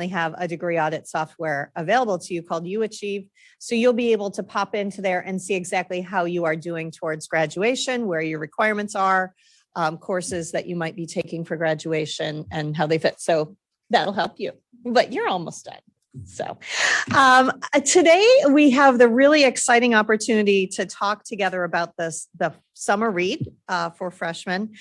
have a degree audit software available to you called UAchieve. So you'll be able to pop into there and see exactly how you are doing towards graduation, where your requirements are, courses that you might be taking for graduation and how they fit. So that'll help you, but you're almost done. So today we have the really exciting opportunity to talk together about the summer read for freshmen.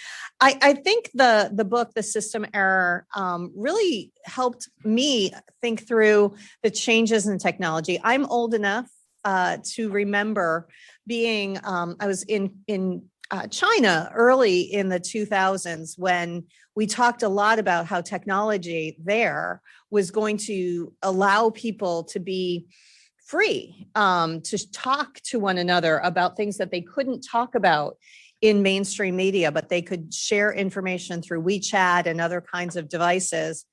I think the book, The System Error, really helped me think through the changes in technology. I'm old enough to remember being, I was in China early in the 2000s when we talked a lot about how technology there was going to allow people to be free to talk to one another about things that they couldn't talk about in mainstream media, but they could share information through WeChat and other kinds of devices,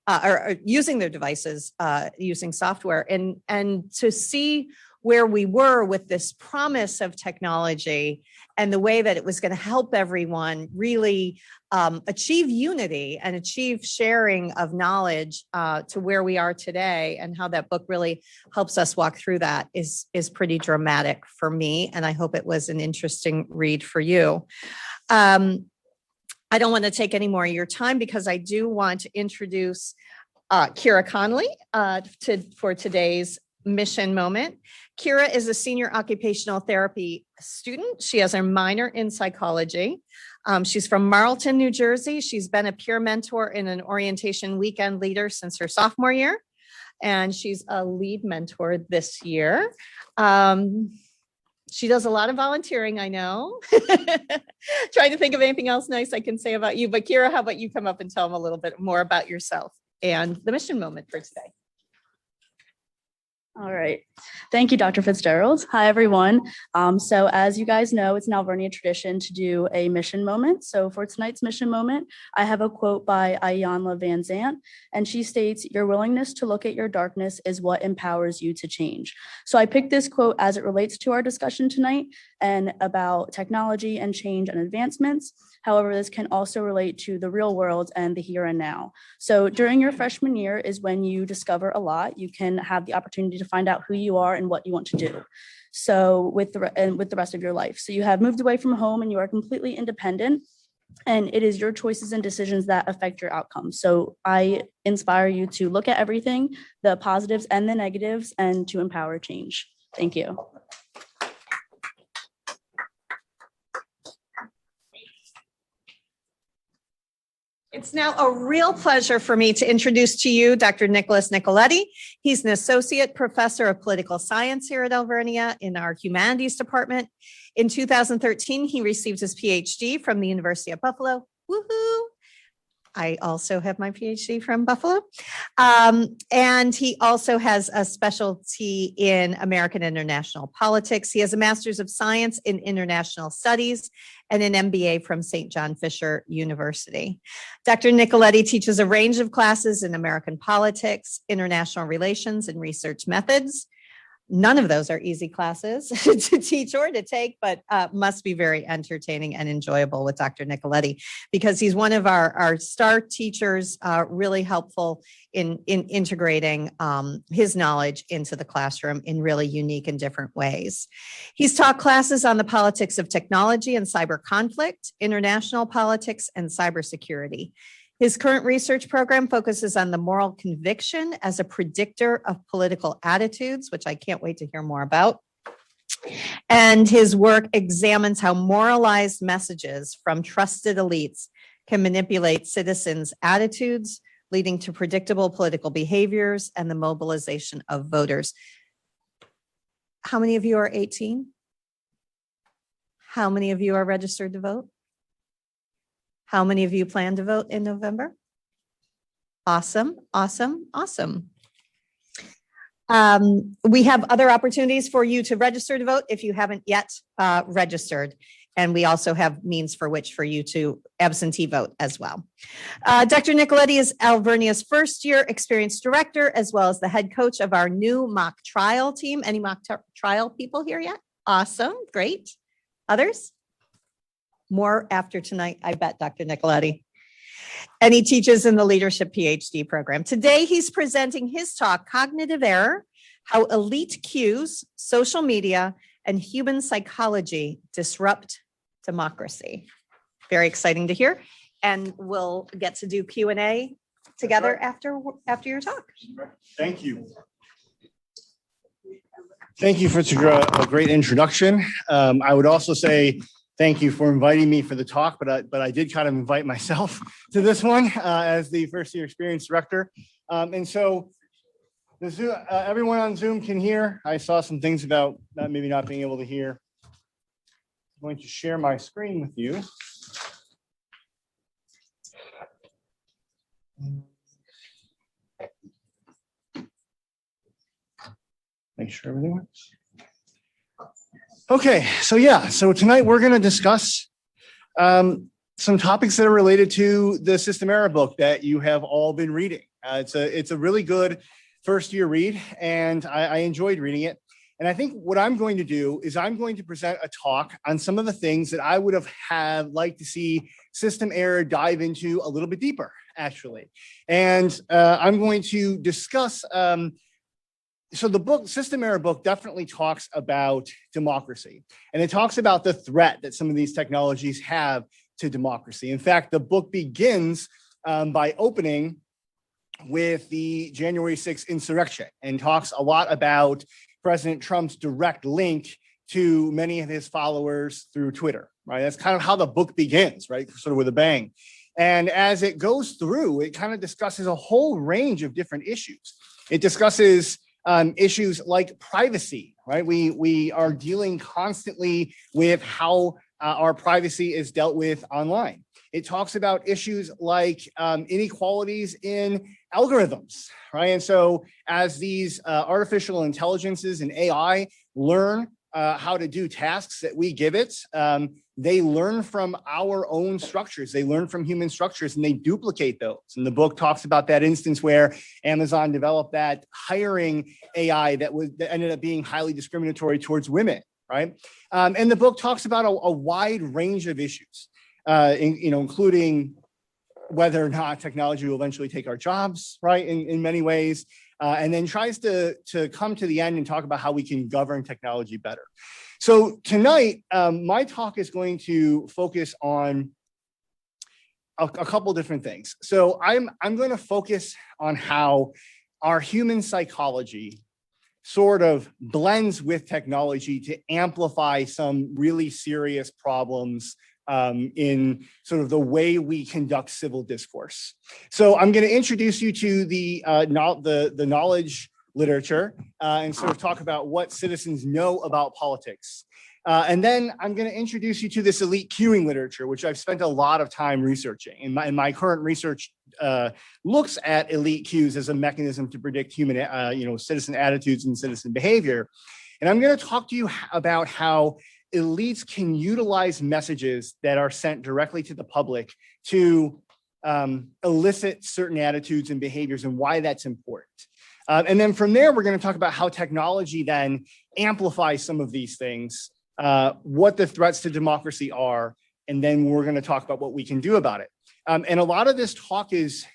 or using their devices, using software, and to see where we were with this promise of technology and the way that it was going to help everyone really achieve unity and achieve sharing of knowledge to where we are today, and how that book really helps us walk through that is pretty dramatic for me. And I hope it was an interesting read for you. I don't want to take any more of your time because I do want to introduce Kira Conley for today's mission moment. Kira is a senior occupational therapy student. She has a minor in psychology. She's from Marlton, New Jersey. She's been a peer mentor and an orientation weekend leader since her sophomore year, and she's a lead mentor this year. She does a lot of volunteering, I know. Trying to think of anything else nice I can say about you, but Kira, how about you come up and tell them a little bit more about yourself and the mission moment for today? All right. Thank you, Dr. Fitzgerald. Hi, everyone. So as you guys know, it's an Alvernia tradition to do a mission moment. So for tonight's mission moment, I have a quote by Iyanla Vanzant, and she states, "Your willingness to look at your darkness is what empowers you to change." So I picked this quote as it relates to our discussion tonight and about technology and change and advancements. However, this can also relate to the real world and the here and now. So during your freshman year is when you discover a lot. You can have the opportunity to find out who you are and what you want to do. So with the rest of your life. So you have moved away from home and you are completely independent, and it is your choices and decisions that affect your outcome. So I inspire you to look at everything, the positives and the negatives, and to empower change. Thank you. It's now a real pleasure for me to introduce to you Dr. Nicholas Nicoletti. He's an associate professor of political science here at Alvernia in our humanities department. In 2013, he received his PhD from the University of Buffalo. Woohoo! I also have my PhD from Buffalo. And he also has a specialty in American international politics. He has a master's of science in international studies and an MBA from St. John Fisher University. Dr. Nicoletti teaches a range of classes in American politics, international relations, and research methods. None of those are easy classes to teach or to take, but must be very entertaining and enjoyable with Dr. Nicoletti, because he's one of our star teachers, really helpful in integrating his knowledge into the classroom in really unique and different ways. He's taught classes on the politics of technology and cyber conflict, international politics, and cybersecurity. His current research program focuses on the moral conviction as a predictor of political attitudes, which I can't wait to hear more about. And his work examines how moralized messages from trusted elites can manipulate citizens' attitudes, leading to predictable political behaviors and the mobilization of voters. How many of you are 18? How many of you are registered to vote? How many of you plan to vote in November? Awesome, awesome, awesome. We have other opportunities for you to register to vote if you haven't yet registered. And we also have means for you to absentee vote as well. Dr. Nicoletti is Alvernia's first year experienced director, as well as the head coach of our new mock trial team. Any mock trial people here yet? Awesome, great. Others? More after tonight, I bet, Dr. Nicoletti. And he teaches in the Leadership PhD program. Today, he's presenting his talk, Cognitive Error, How Elite Cues, Social Media, and Human Psychology Disrupt Democracy. Very exciting to hear. And we'll get to do Q&A together after your talk. Thank you. Thank you for a great introduction. I would also say thank you for inviting me for the talk, but I did kind of invite myself to this one as the first year experience director. And so the Zoom, everyone on Zoom can hear. I saw some things about maybe not being able to hear. I'm going to share my screen with you. Make sure everything works. Okay, so tonight we're going to discuss some topics that are related to the System Error book that you have all been reading. It's a really good first year read, and I enjoyed reading it. And I think what I'm going to do is I'm going to present a talk on some of the things that I would have liked to see System Error dive into a little bit deeper, actually. And I'm going to discuss. So the book, System Error book, definitely talks about democracy, and it talks about the threat that some of these technologies have to democracy. In fact, the book begins by opening with the January 6th insurrection and talks a lot about President Trump's direct link to many of his followers through Twitter, right? That's kind of how the book begins, right? Sort of with a bang. And as it goes through, it kind of discusses a whole range of different issues. It discusses issues like privacy, right? We are dealing constantly with how our privacy is dealt with online. It talks about issues like inequalities in algorithms, right? And so as these artificial intelligences and AI learn how to do tasks that we give it, they learn from our own structures. They learn from human structures and they duplicate those. And the book talks about that instance where Amazon developed that hiring AI that ended up being highly discriminatory towards women, right? And the book talks about a wide range of issues, including whether or not technology will eventually take our jobs, right? In many ways, and then tries to come to the end and talk about how we can govern technology better. So tonight, my talk is going to focus on a couple different things. So I'm going to focus on how our human psychology sort of blends with technology to amplify some really serious problems in sort of the way we conduct civil discourse. So I'm going to introduce you to the knowledge literature and sort of talk about what citizens know about politics. And then I'm going to introduce you to this elite queuing literature, which I've spent a lot of time researching. And my current research looks at elite queues as a mechanism to predict human, citizen attitudes and citizen behavior. And I'm going to talk to you about how elites can utilize messages that are sent directly to the public to elicit certain attitudes and behaviors and why that's important. And then from there, we're going to talk about how technology then amplifies some of these things, what the threats to democracy are, and then we're going to talk about what we can do about it. And a lot of this talk is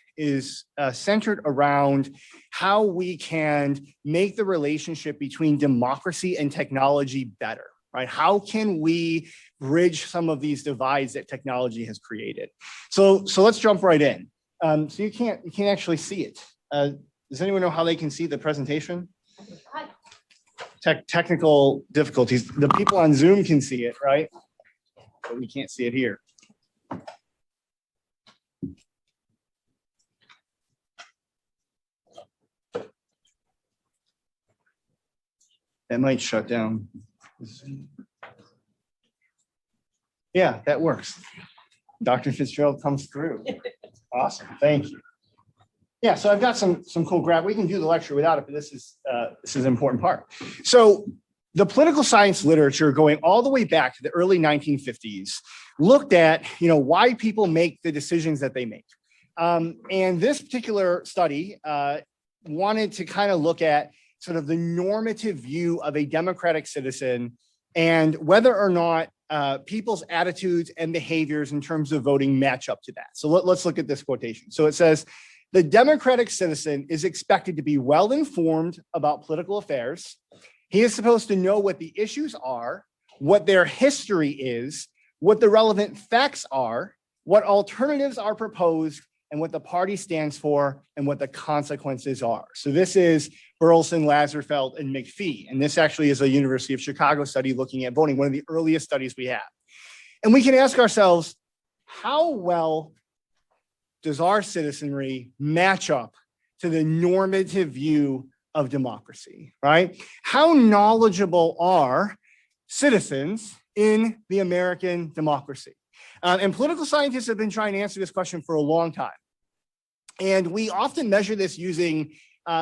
centered around how we can make the relationship between democracy and technology better, right? How can we bridge some of these divides that technology has created? So let's jump right in. So you can't actually see it. Does anyone know how they can see the presentation? Technical difficulties. The people on Zoom can see it, right? But we can't see it here. That might shut down. Yeah, that works. Dr. Fitzgerald comes through. Awesome, thank you. Yeah, so I've got some cool graph. We can do the lecture without it, but this is an important part. So the political science literature going all the way back to the early 1950s looked at why people make the decisions that they make. And this particular study wanted to kind of look at sort of the normative view of a democratic citizen and whether or not people's attitudes and behaviors in terms of voting match up to that. So let's look at this quotation. So it says, the democratic citizen is expected to be well informed about political affairs. He is supposed to know what the issues are, what their history is, what the relevant facts are, what alternatives are proposed, and what the party stands for, and what the consequences are. So this is Burleson, Lazarfeld, and McPhee. And this actually is a University of Chicago study looking at voting, one of the earliest studies we have. And we can ask ourselves, how well does our citizenry match up to the normative view of democracy, right? How knowledgeable are citizens in the American democracy? And political scientists have been trying to answer this question for a long time. And we often measure this using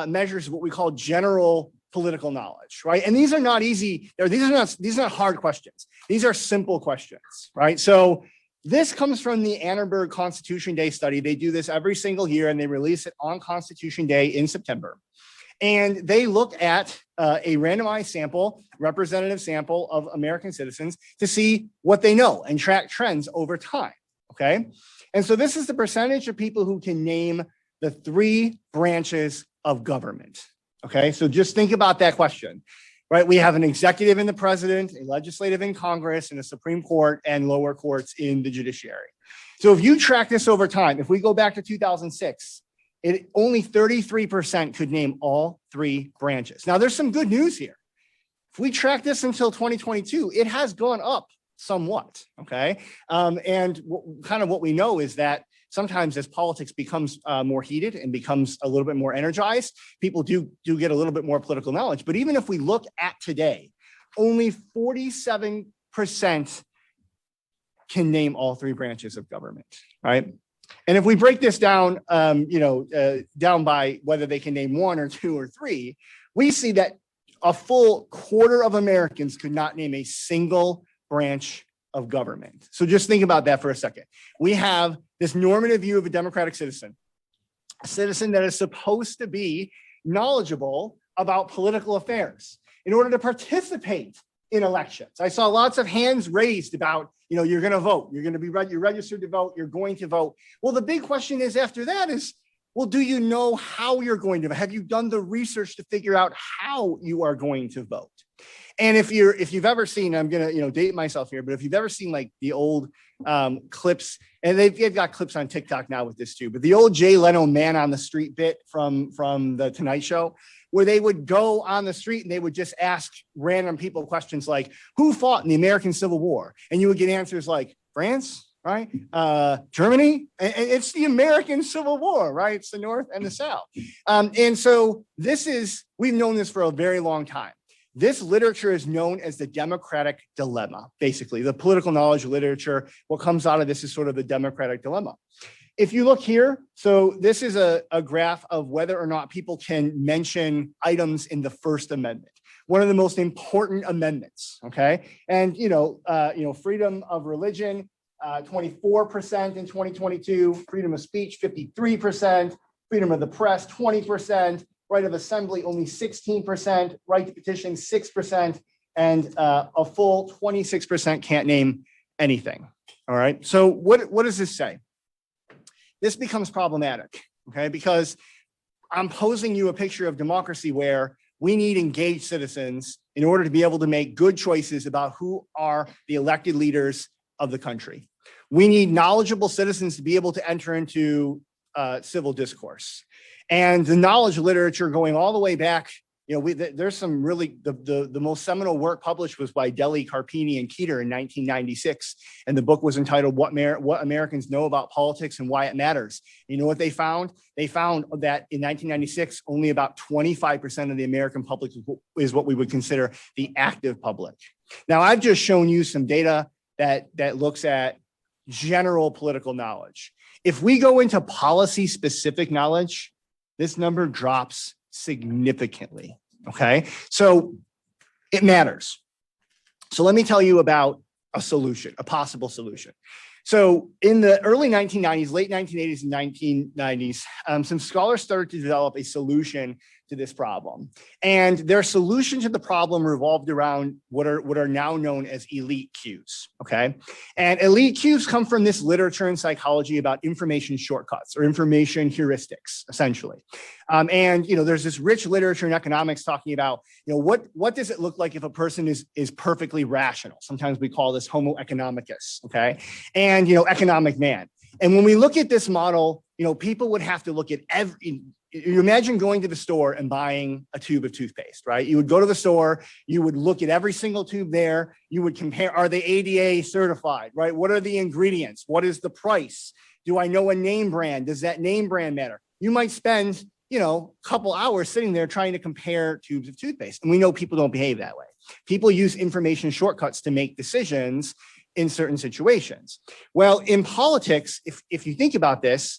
measures of what we call general political knowledge, right? And these are not easy, these are not hard questions. These are simple questions, right? So this comes from the Annenberg Constitution Day study. They do this every single year and they release it on Constitution Day in September. And they look at a randomized sample, representative sample of American citizens to see what they know and track trends over time, okay? And so this is the percentage of people who can name the 3 branches of government, okay? So just think about that question, right? We have an executive in the president, a legislative in Congress, and a Supreme Court and lower courts in the judiciary. So if you track this over time, if we go back to 2006, only 33% could name all 3 branches. Now, there's some good news here. If we track this until 2022, it has gone up somewhat, okay? And kind of what we know is that sometimes as politics becomes more heated and becomes a little bit more energized, people do get a little bit more political knowledge. But even if we look at today, only 47% can name all 3 branches of government, right? And if we break this down, down by whether they can name 1 or 2 or 3, we see that a full quarter of Americans could not name a single branch of government. So just think about that for a second. We have this normative view of a democratic citizen, a citizen that is supposed to be knowledgeable about political affairs in order to participate in elections. I saw lots of hands raised about, you're going to vote, you're registered to vote, you're going to vote. Well, the big question is after that is, well, do you know how you're going to vote? Have you done the research to figure out how you are going to vote? And if you've ever seen, I'm going to, date myself here, but if you've ever seen like the old clips, and they've got clips on TikTok now with this too, but the old Jay Leno man on the street bit from the Tonight Show, where they would go on the street and they would just ask random people questions like, who fought in the American Civil War? And you would get answers like France, right? Germany, and it's the American Civil War, right? It's the North and the South. And so we've known this for a very long time. This literature is known as the democratic dilemma, basically. The political knowledge literature, what comes out of this is sort of the democratic dilemma. If you look here, so this is a graph of whether or not people can mention items in the First Amendment, one of the most important amendments, okay? And, freedom of religion, 24% in 2022, freedom of speech, 53%, freedom of the press, 20%, right of assembly, only 16%, right to petition, 6%, and a full 26% can't name anything, all right? So what does this say? This becomes problematic, okay? Because I'm posing you a picture of democracy where we need engaged citizens in order to be able to make good choices about who are the elected leaders of the country. We need knowledgeable citizens to be able to enter into civil discourse. And the knowledge literature going all the way back, there's some really, the most seminal work published was by Deli, Carpini, and Keeter in 1996. And the book was entitled What Americans Know About Politics and Why It Matters. You know what they found? They found that in 1996, only about 25% of the American public is what we would consider the active public. Now, I've just shown you some data that looks at general political knowledge. If we go into policy-specific knowledge, this number drops significantly, okay? So it matters. So let me tell you about a solution, a possible solution. So in the early 1990s, late 1980s and 1990s, some scholars started to develop a solution to this problem. And their solution to the problem revolved around what are now known as elite cues, okay? And elite cues come from this literature in psychology about information shortcuts or information heuristics, essentially. And there's this rich literature in economics talking about, what does it look like if a person is perfectly rational? Sometimes we call this homo economicus, okay? And, economic man. And when we look at this model, people would have to look at you imagine going to the store and buying a tube of toothpaste, right? You would go to the store, you would look at every single tube there, you would compare, are they ADA certified, right? What are the ingredients? What is the price? Do I know a name brand? Does that name brand matter? You might spend, a couple hours sitting there trying to compare tubes of toothpaste. And we know people don't behave that way. People use information shortcuts to make decisions in certain situations. Well, in politics, if you think about this,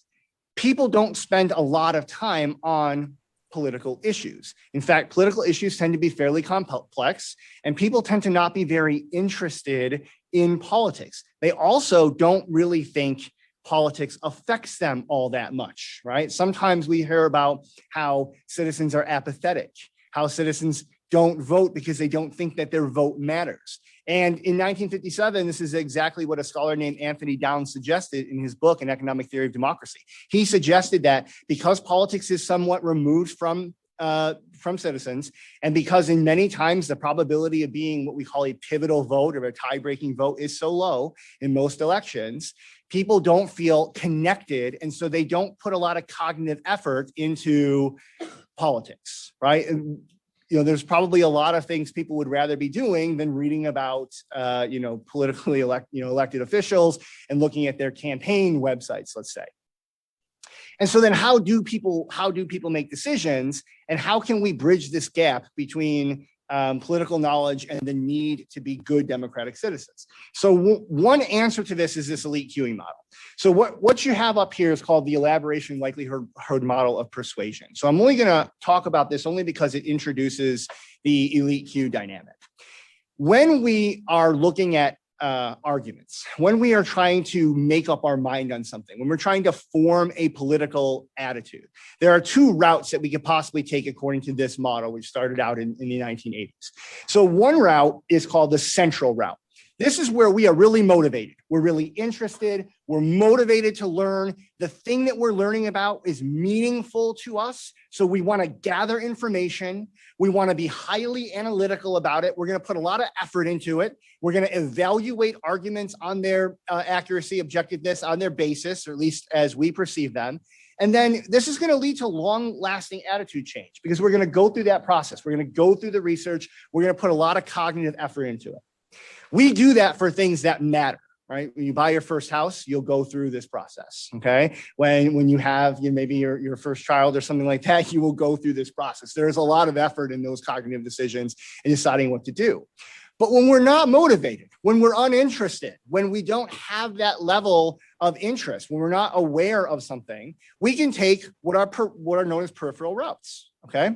people don't spend a lot of time on political issues. In fact, political issues tend to be fairly complex, and people tend to not be very interested in politics. They also don't really think politics affects them all that much, right? Sometimes we hear about how citizens are apathetic, how citizens don't vote because they don't think that their vote matters. And in 1957, this is exactly what a scholar named Anthony Downs suggested in his book, An Economic Theory of Democracy. He suggested that because politics is somewhat removed from citizens, and because in many times the probability of being what we call a pivotal vote or a tie-breaking vote is so low in most elections, people don't feel connected, and so they don't put a lot of cognitive effort into politics, right? And there's probably a lot of things people would rather be doing than reading about, politically elected officials and looking at their campaign websites, let's say. And so then how do people make decisions, and how can we bridge this gap between political knowledge and the need to be good democratic citizens? So one answer to this is this elite queuing model. So what you have up here is called the elaboration likelihood model of persuasion. So I'm only going to talk about this only because it introduces the elite queue dynamic. When we are looking at arguments, when we are trying to make up our mind on something, when we're trying to form a political attitude, there are two routes that we could possibly take according to this model, which started out in the 1980s. So one route is called the central route. This is where we are really motivated. We're really interested. We're motivated to learn. The thing that we're learning about is meaningful to us. So we want to gather information. We want to be highly analytical about it. We're going to put a lot of effort into it. We're going to evaluate arguments on their accuracy, objectiveness, on their basis, or at least as we perceive them. And then this is going to lead to long-lasting attitude change because we're going to go through that process. We're going to go through the research. We're going to put a lot of cognitive effort into it. We do that for things that matter, right? When you buy your first house, you'll go through this process, okay? When you have maybe your first child or something like that, you will go through this process. There's a lot of effort in those cognitive decisions and deciding what to do. But when we're not motivated, when we're uninterested, when we don't have that level of interest, when we're not aware of something, we can take what are known as peripheral routes, okay?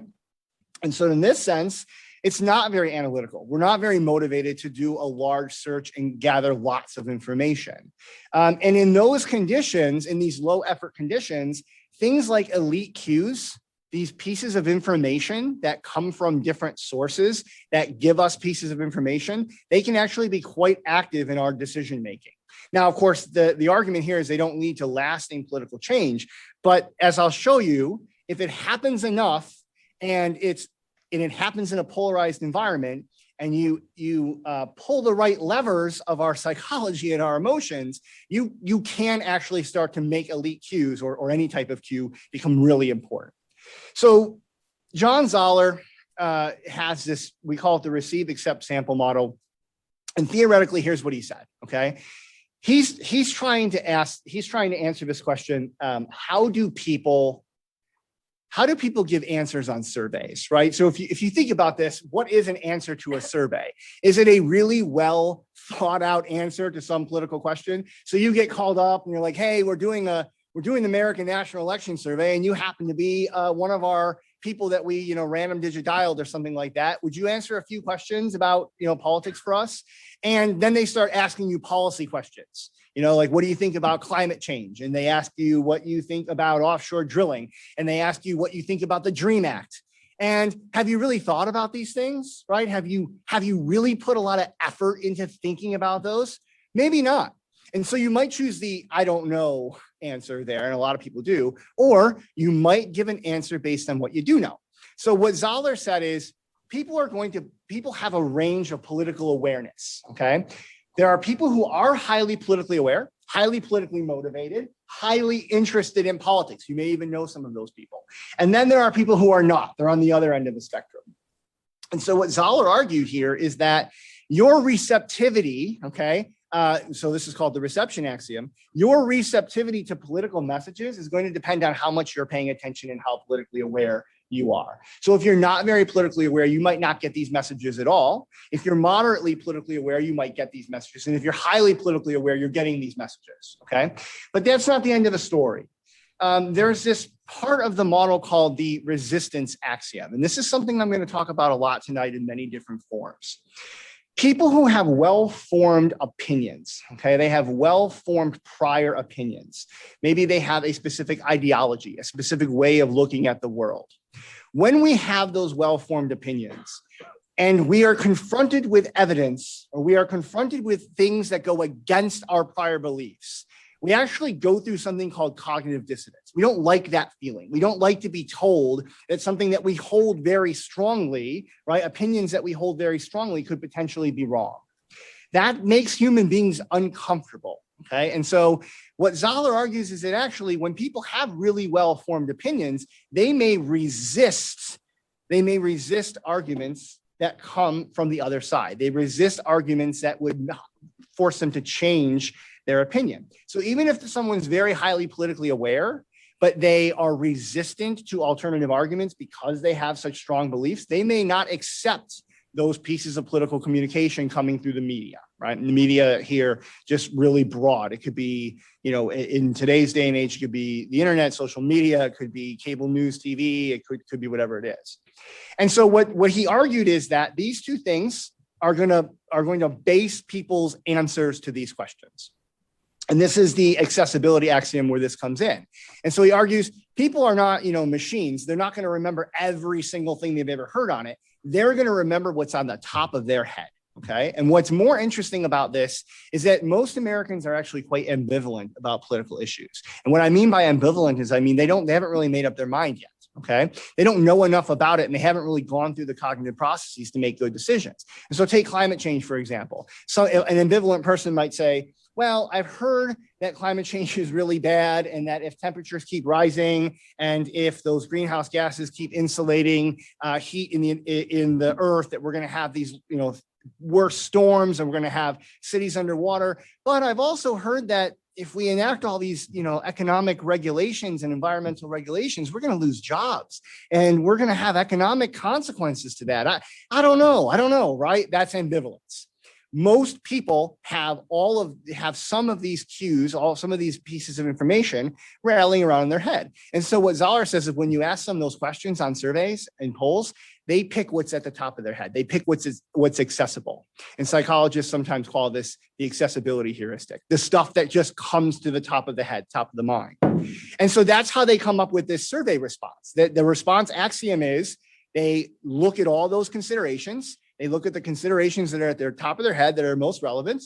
And so in this sense, it's not very analytical. We're not very motivated to do a large search and gather lots of information. And in those conditions, in these low effort conditions, things like elite cues, these pieces of information that come from different sources that give us pieces of information, they can actually be quite active in our decision making. Now, of course, the argument here is they don't lead to lasting political change. But as I'll show you, if it happens enough and it happens in a polarized environment, and you pull the right levers of our psychology and our emotions, you can actually start to make elite cues or any type of cue become really important. So John Zoller has this, we call it the receive, accept, sample model. And theoretically, here's what he said, okay? He's trying to answer this question, how do people give answers on surveys, right? So if you think about this, what is an answer to a survey? Is it a really well thought out answer to some political question? So you get called up and you're like, hey, we're doing the American National Election Survey, and you happen to be one of our people that we, random digit dialed or something like that. Would you answer a few questions about, politics for us? And then they start asking you policy questions. Like, what do you think about climate change? And they ask you what you think about offshore drilling. And they ask you what you think about the DREAM Act. And have you really thought about these things, right? Have you really put a lot of effort into thinking about those? Maybe not. And so you might choose the I don't know answer there, and a lot of people do, or you might give an answer based on what you do know. So what Zahler said is people have a range of political awareness, okay? There are people who are highly politically aware, highly politically motivated, highly interested in politics. You may even know some of those people. And then there are people who are not. They're on the other end of the spectrum. And so what Zahler argued here is that your receptivity, okay, so this is called the reception axiom. Your receptivity to political messages is going to depend on how much you're paying attention and how politically aware you are. So if you're not very politically aware, you might not get these messages at all. If you're moderately politically aware, you might get these messages. And if you're highly politically aware, you're getting these messages, okay? But that's not the end of the story. There's this part of the model called the resistance axiom. And this is something I'm going to talk about a lot tonight in many different forms. People who have well-formed opinions, okay, they have well-formed prior opinions. Maybe they have a specific ideology, a specific way of looking at the world. When we have those well-formed opinions and we are confronted with evidence, or we are confronted with things that go against our prior beliefs, we actually go through something called cognitive dissonance. We don't like that feeling. We don't like to be told that something that we hold very strongly, right? Opinions that we hold very strongly could potentially be wrong. That makes human beings uncomfortable, okay? And so what Zahler argues is that actually when people have really well-formed opinions, they may resist arguments that come from the other side. They resist arguments that would not force them to change their opinion. So even if someone's very highly politically aware, but they are resistant to alternative arguments because they have such strong beliefs, they may not accept those pieces of political communication coming through the media, right? And the media here, just really broad. It could be, in today's day and age, it could be the internet, social media, it could be cable news, TV, it could be whatever it is. And so what he argued is that these two things are going to base people's answers to these questions. And this is the accessibility axiom where this comes in. And so he argues people are not, machines. They're not going to remember every single thing they've ever heard on it. They're going to remember what's on the top of their head. Okay. And what's more interesting about this is that most Americans are actually quite ambivalent about political issues. And what I mean by ambivalent is, they haven't really made up their mind yet. Okay. They don't know enough about it and they haven't really gone through the cognitive processes to make good decisions. And so take climate change, for example. So an ambivalent person might say, well, I've heard that climate change is really bad and that if temperatures keep rising and if those greenhouse gases keep insulating heat in the earth, that we're going to have these, worse storms and we're going to have cities underwater. But I've also heard that if we enact all these, economic regulations and environmental regulations, we're going to lose jobs and we're going to have economic consequences to that. I don't know, right? That's ambivalence. Most people have some of these cues, some of these pieces of information rattling around in their head. And so what Zahler says is when you ask them those questions on surveys and polls, they pick what's at the top of their head. They pick what's accessible. And psychologists sometimes call this the accessibility heuristic, the stuff that just comes to the top of the head, top of the mind. And so that's how they come up with this survey response. The response axiom is they look at all those considerations. They look at the considerations that are at their top of their head that are most relevant,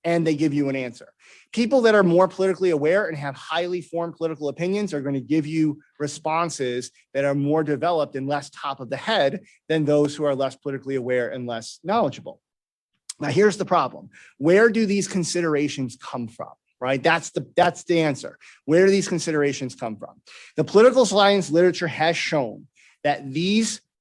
and they give you an answer. People that are more politically aware and have highly formed political opinions are going to give you responses that are more developed and less top of the head than those who are less politically aware and less knowledgeable. Now, here's the problem. Where do these considerations come from? Right? That's the answer. Where do these considerations come from? The political science literature has shown that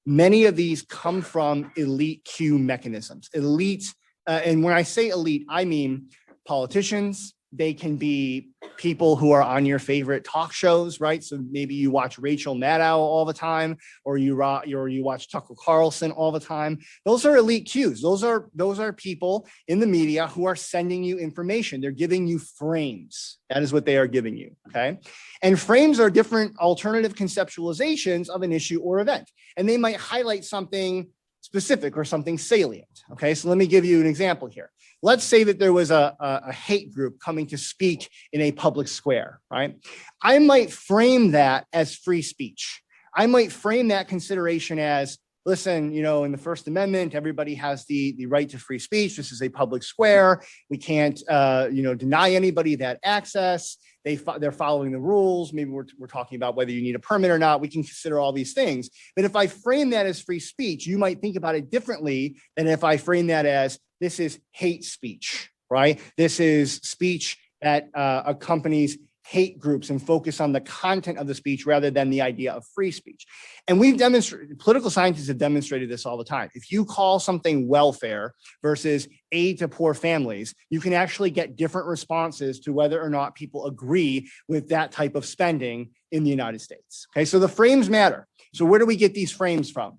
many of these come from elite cue mechanisms. And when I say elite, I mean politicians, They can be people who are on your favorite talk shows, right? So maybe you watch Rachel Maddow all the time, or you watch Tucker Carlson all the time. Those are elite cues. Those are people in the media who are sending you information. They're giving you frames. That is what they are giving you, okay? And frames are different alternative conceptualizations of an issue or event. And they might highlight something specific or something salient, okay? So let me give you an example here. Let's say that there was a hate group coming to speak in a public square, right? I might frame that as free speech. I might frame that consideration as, listen, in the First Amendment, everybody has the right to free speech. This is a public square. We can't, deny anybody that access. They're following the rules. Maybe we're talking about whether you need a permit or not. We can consider all these things. But if I frame that as free speech, you might think about it differently than if I frame that as, this is hate speech, right? This is speech that accompanies hate groups and focus on the content of the speech rather than the idea of free speech. And we've demonstrated, political scientists have demonstrated this all the time. If you call something welfare versus aid to poor families, you can actually get different responses to whether or not people agree with that type of spending in the United States. Okay, so the frames matter. So where do we get these frames from?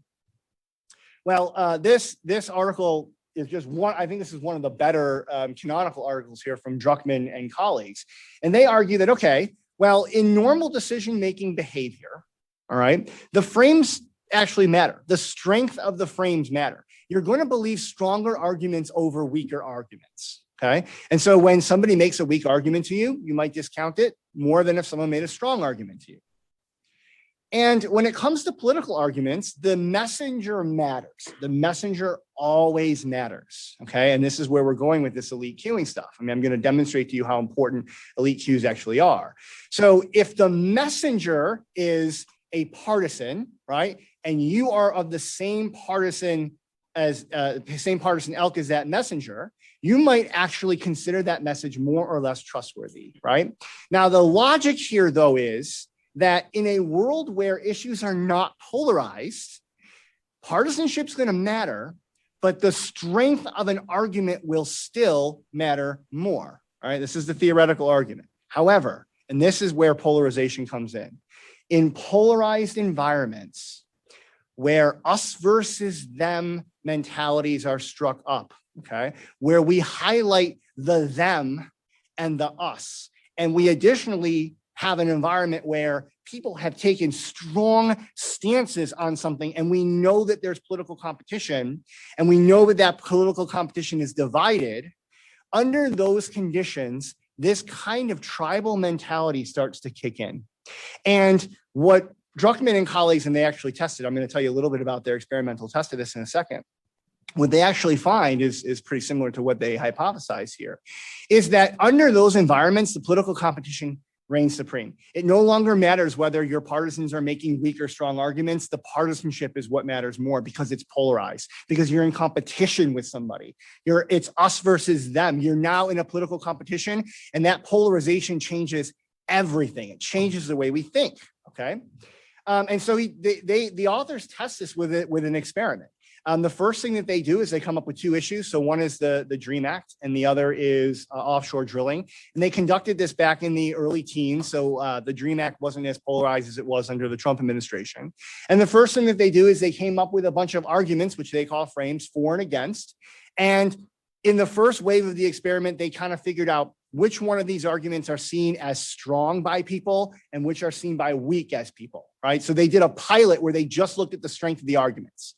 Well, this article is just one. I think this is one of the better canonical articles here from Druckmann and colleagues. And they argue that, okay, well, in normal decision-making behavior, all right, the frames actually matter. The strength of the frames matter. You're going to believe stronger arguments over weaker arguments, okay? And so when somebody makes a weak argument to you, you might discount it more than if someone made a strong argument to you. And when it comes to political arguments, the messenger matters. The messenger always matters, okay? And this is where we're going with this elite queuing stuff. I mean, I'm going to demonstrate to you how important elite queues actually are. So if the messenger is a partisan, right, and you are of the same partisan elk as that messenger, you might actually consider that message more or less trustworthy, right? Now, the logic here, though, is that in a world where issues are not polarized, partisanship is going to matter, but the strength of an argument will still matter more. All right, this is the theoretical argument. However, and this is where polarization comes in polarized environments where us versus them mentalities are struck up, okay, where we highlight the them and the us, and we additionally have an environment where people have taken strong stances on something, and we know that there's political competition, and we know that that political competition is divided. Under those conditions, this kind of tribal mentality starts to kick in. And what Druckmann and colleagues, and they actually tested, I'm going to tell you a little bit about their experimental test of this in a second. What they actually find is pretty similar to what they hypothesize here, is that under those environments, the political competition reigns supreme. It no longer matters whether your partisans are making weak or strong arguments. The partisanship is what matters more because it's polarized, because you're in competition with somebody. It's us versus them. You're now in a political competition, and that polarization changes everything. It changes the way we think, okay? And so the authors test this with an experiment. The first thing that they do is they come up with two issues. So one is the DREAM Act, and the other is offshore drilling. And they conducted this back in the early teens. So the DREAM Act wasn't as polarized as it was under the Trump administration. And the first thing that they do is they came up with a bunch of arguments, which they call frames, for and against. And in the first wave of the experiment, they kind of figured out which one of these arguments are seen as strong by people and which are seen by weak as people, right? So they did a pilot where they just looked at the strength of the arguments.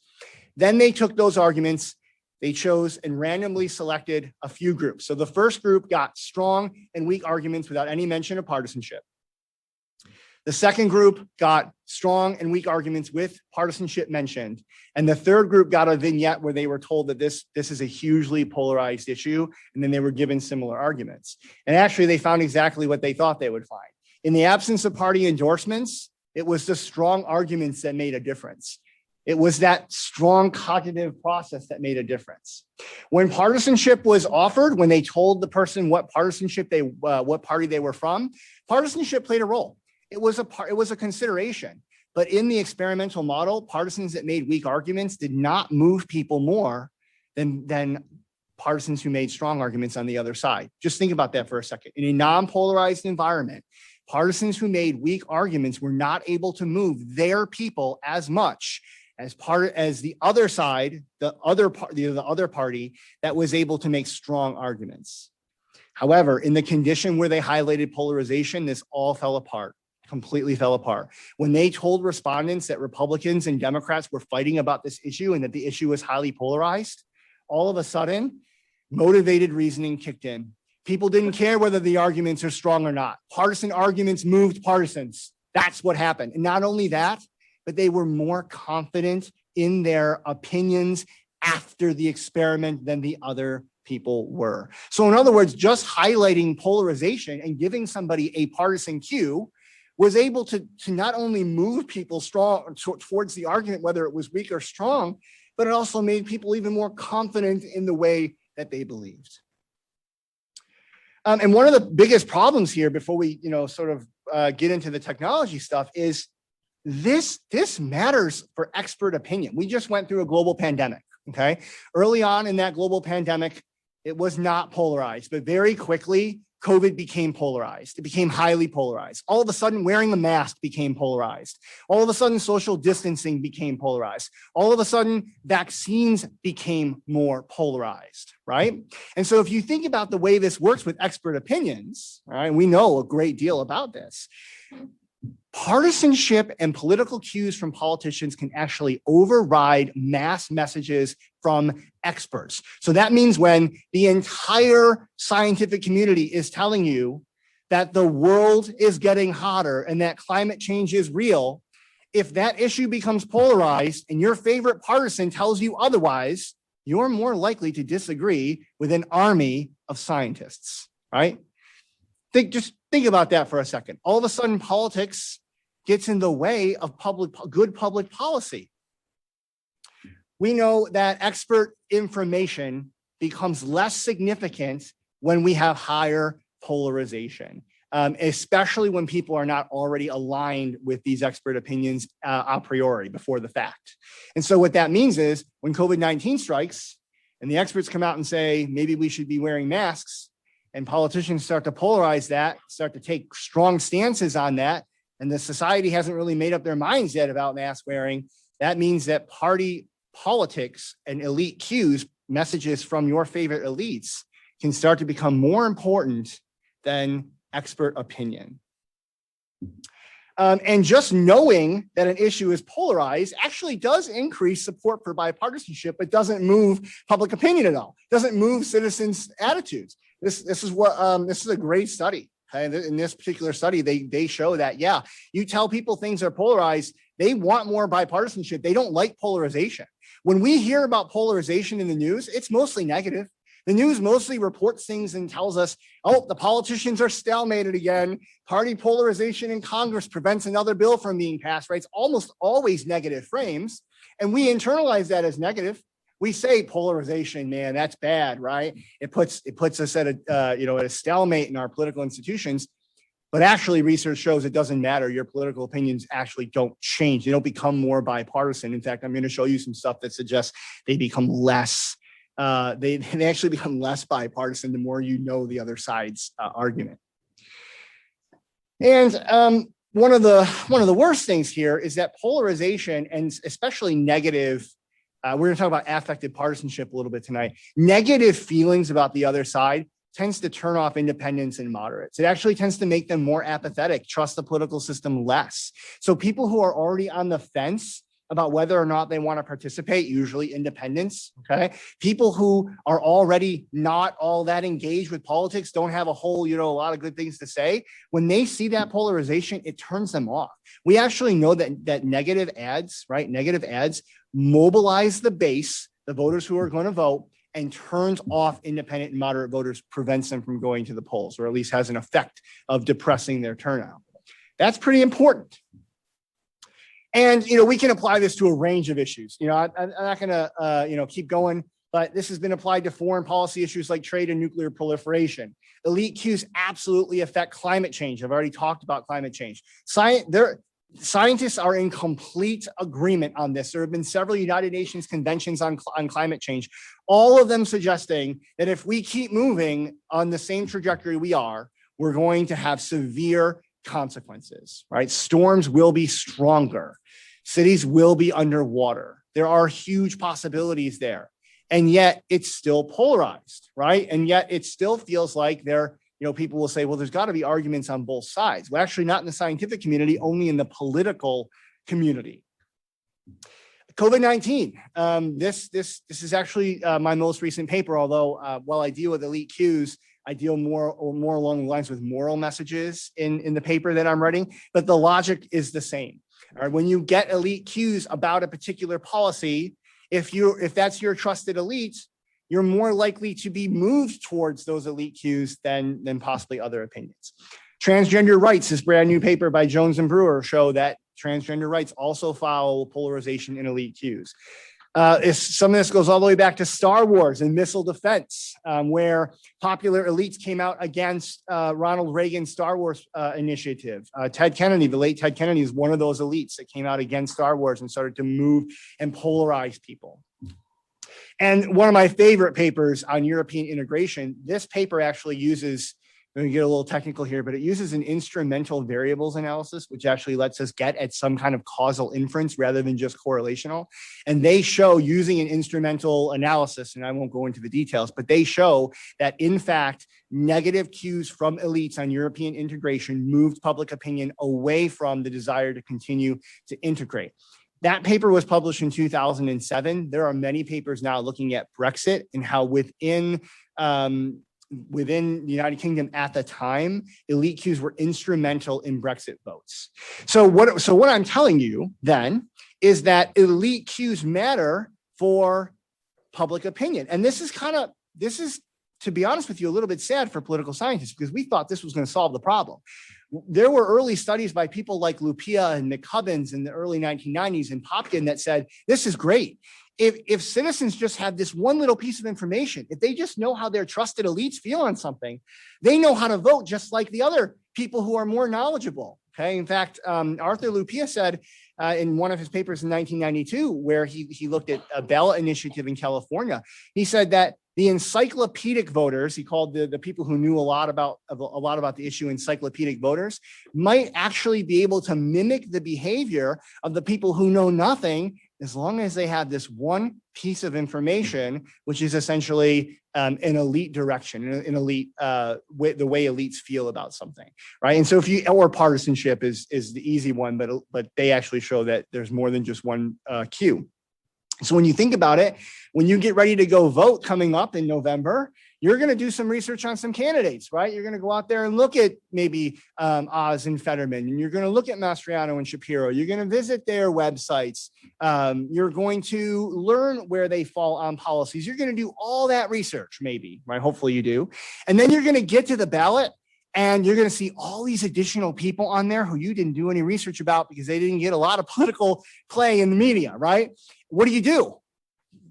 Then they took those arguments, they chose and randomly selected a few groups. So the first group got strong and weak arguments without any mention of partisanship. The second group got strong and weak arguments with partisanship mentioned. And the third group got a vignette where they were told that this is a hugely polarized issue, and then they were given similar arguments. And actually, they found exactly what they thought they would find. In the absence of party endorsements, it was the strong arguments that made a difference. It was that strong cognitive process that made a difference. When partisanship was offered, when they told the person what what party they were from, partisanship played a role. It was a consideration. But in the experimental model, partisans that made weak arguments did not move people more than partisans who made strong arguments on the other side. Just think about that for a second. In a non-polarized environment, partisans who made weak arguments were not able to move their people as much as the other side, the other party that was able to make strong arguments. However, in the condition where they highlighted polarization, this all fell apart, completely fell apart. When they told respondents that Republicans and Democrats were fighting about this issue and that the issue was highly polarized, all of a sudden, motivated reasoning kicked in. People didn't care whether the arguments are strong or not. Partisan arguments moved partisans. That's what happened. And not only that, but they were more confident in their opinions after the experiment than the other people were. So in other words, just highlighting polarization and giving somebody a partisan cue was able to not only move people strong towards the argument, whether it was weak or strong, but it also made people even more confident in the way that they believed. And one of the biggest problems here, before we get into the technology stuff, is this matters for expert opinion. We just went through a global pandemic, okay? Early on in that global pandemic, it was not polarized, but very quickly, COVID became polarized. It became highly polarized. All of a sudden, wearing a mask became polarized. All of a sudden, social distancing became polarized. All of a sudden, vaccines became more polarized, right? And so if you think about the way this works with expert opinions, right, we know a great deal about this. Partisanship and political cues from politicians can actually override mass messages from experts. So that means when the entire scientific community is telling you that the world is getting hotter and that climate change is real, if that issue becomes polarized and your favorite partisan tells you otherwise, you're more likely to disagree with an army of scientists, right? Just think about that for a second. All of a sudden, politics gets in the way of good public policy. We know that expert information becomes less significant when we have higher polarization, especially when people are not already aligned with these expert opinions a priori before the fact. And so what that means is when COVID-19 strikes and the experts come out and say, maybe we should be wearing masks, and politicians start to polarize that, start to take strong stances on that, and the society hasn't really made up their minds yet about mask wearing, that means that party politics and elite cues, messages from your favorite elites, can start to become more important than expert opinion. And just knowing that an issue is polarized actually does increase support for bipartisanship, but doesn't move public opinion at all, doesn't move citizens' attitudes. This is a great study. Okay? In this particular study, they show that, yeah, you tell people things are polarized, they want more bipartisanship. They don't like polarization. When we hear about polarization in the news, it's mostly negative. The news mostly reports things and tells us, oh, the politicians are stalemated again. Party polarization in Congress prevents another bill from being passed, right? It's almost always negative frames. And we internalize that as negative. We say polarization, man, that's bad, right? It puts us at a stalemate in our political institutions. But actually, research shows it doesn't matter. Your political opinions actually don't change. They don't become more bipartisan. In fact, I'm going to show you some stuff that suggests they become less. They actually become less bipartisan the more you know the other side's argument. And one of the worst things here is that polarization, and especially negative. We're going to talk about affective partisanship a little bit tonight. Negative feelings about the other side tends to turn off independents and moderates. It actually tends to make them more apathetic, trust the political system less. So people who are already on the fence about whether or not they want to participate, usually independents, okay? People who are already not all that engaged with politics, don't have a lot of good things to say. When they see that polarization, it turns them off. We actually know that negative ads, right? Negative ads mobilize the base, the voters who are going to vote, and turns off independent and moderate voters, prevents them from going to the polls, or at least has an effect of depressing their turnout. That's pretty important. And, we can apply this to a range of issues. I'm not going to, keep going, but this has been applied to foreign policy issues like trade and nuclear proliferation. Elite cues absolutely affect climate change. I've already talked about climate change. Scientists are in complete agreement on this. There have been several United Nations conventions on climate change, all of them suggesting that if we keep moving on the same trajectory we are, we're going to have severe consequences, right? Storms will be stronger. Cities will be underwater. There are huge possibilities there. And yet it's still polarized, right? And yet it still feels like people will say, well, there's got to be arguments on both sides. Well, actually not in the scientific community, only in the political community. COVID-19. This is actually my most recent paper, although while I deal with elite cues, I deal more along the lines with moral messages in the paper that I'm writing, but the logic is the same. All right, when you get elite cues about a particular policy, if that's your trusted elite, you're more likely to be moved towards those elite cues than possibly other opinions. Transgender rights, this brand new paper by Jones and Brewer show that transgender rights also follow polarization in elite cues. Some of this goes all the way back to Star Wars and missile defense, where popular elites came out against Ronald Reagan's Star Wars initiative. Ted Kennedy, the late Ted Kennedy, is one of those elites that came out against Star Wars and started to move and polarize people. And one of my favorite papers on European integration, this paper actually uses, I'm going to get a little technical here, but it uses an instrumental variables analysis, which actually lets us get at some kind of causal inference rather than just correlational. And they show, using an instrumental analysis, and I won't go into the details, but they show that in fact, negative cues from elites on European integration moved public opinion away from the desire to continue to integrate. That paper was published in 2007. There are many papers now looking at Brexit and how within the United Kingdom at the time, elite cues were instrumental in Brexit votes. So what I'm telling you then is that elite cues matter for public opinion. And this is, to be honest with you, a little bit sad for political scientists because we thought this was going to solve the problem. There were early studies by people like Lupia and McCubbins in the early 1990s and Popkin that said, this is great. If citizens just have this one little piece of information, if they just know how their trusted elites feel on something, they know how to vote just like the other people who are more knowledgeable. Okay. In fact, Arthur Lupia said in one of his papers in 1992, where he looked at a ballot initiative in California, he said that the encyclopedic voters, he called the people who knew a lot about the issue encyclopedic voters, might actually be able to mimic the behavior of the people who know nothing, as long as they have this one piece of information, which is essentially an elite direction, an elite the way elites feel about something, right? And so or partisanship is the easy one, but they actually show that there's more than just one cue. So when you think about it, when you get ready to go vote coming up in November, you're going to do some research on some candidates, right? You're going to go out there and look at maybe Oz and Fetterman, and you're going to look at Mastriano and Shapiro. You're going to visit their websites. You're going to learn where they fall on policies. You're going to do all that research, maybe, right? Hopefully you do. And then you're going to get to the ballot, and you're going to see all these additional people on there who you didn't do any research about because they didn't get a lot of political play in the media, right? What do you do?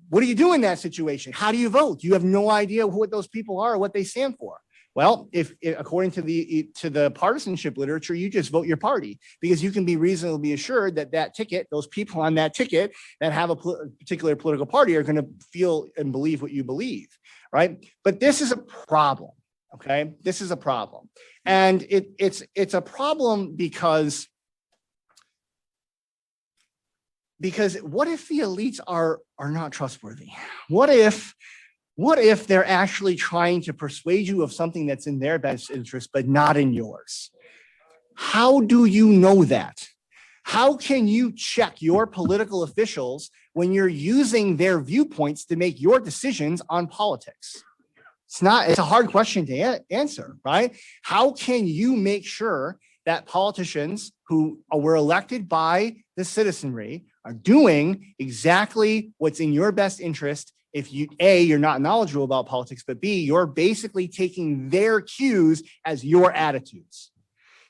What do you do in that situation? How do you vote? You have no idea what those people are or what they stand for. Well, if according to the partisanship literature, you just vote your party because you can be reasonably assured that ticket, those people on that ticket that have a particular political party are going to feel and believe what you believe, right? But this is a problem. Okay, this is a problem, and it's a problem because what if the elites are not trustworthy? What if they're actually trying to persuade you of something that's in their best interest but not in yours? How do you know that? How can you check your political officials when you're using their viewpoints to make your decisions on politics? It's a hard question to answer, right? How can you make sure that politicians who were elected by the citizenry are doing exactly what's in your best interest if you're not knowledgeable about politics, but B, you're basically taking their cues as your attitudes?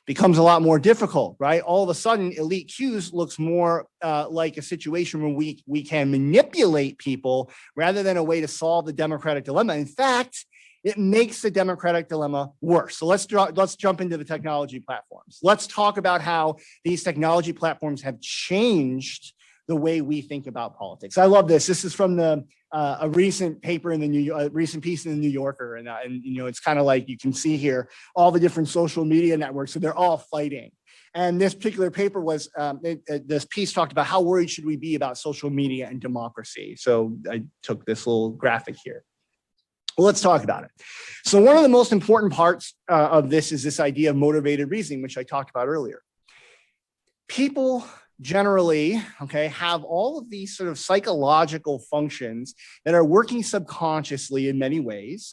Becomes a lot more difficult, right? All of a sudden, elite cues looks more like a situation where we can manipulate people rather than a way to solve the democratic dilemma. In fact, it makes the democratic dilemma worse. So let's jump into the technology platforms. Let's talk about how these technology platforms have changed the way we think about politics. I love this. This is from a recent paper in the recent piece in the New Yorker, and it's kind of like you can see here all the different social media networks. So they're all fighting. And this particular paper was, this piece talked about how worried should we be about social media and democracy. So I took this little graphic here. Well, let's talk about it. So one of the most important parts of this is this idea of motivated reasoning, which I talked about earlier. People generally, have all of these sort of psychological functions that are working subconsciously in many ways,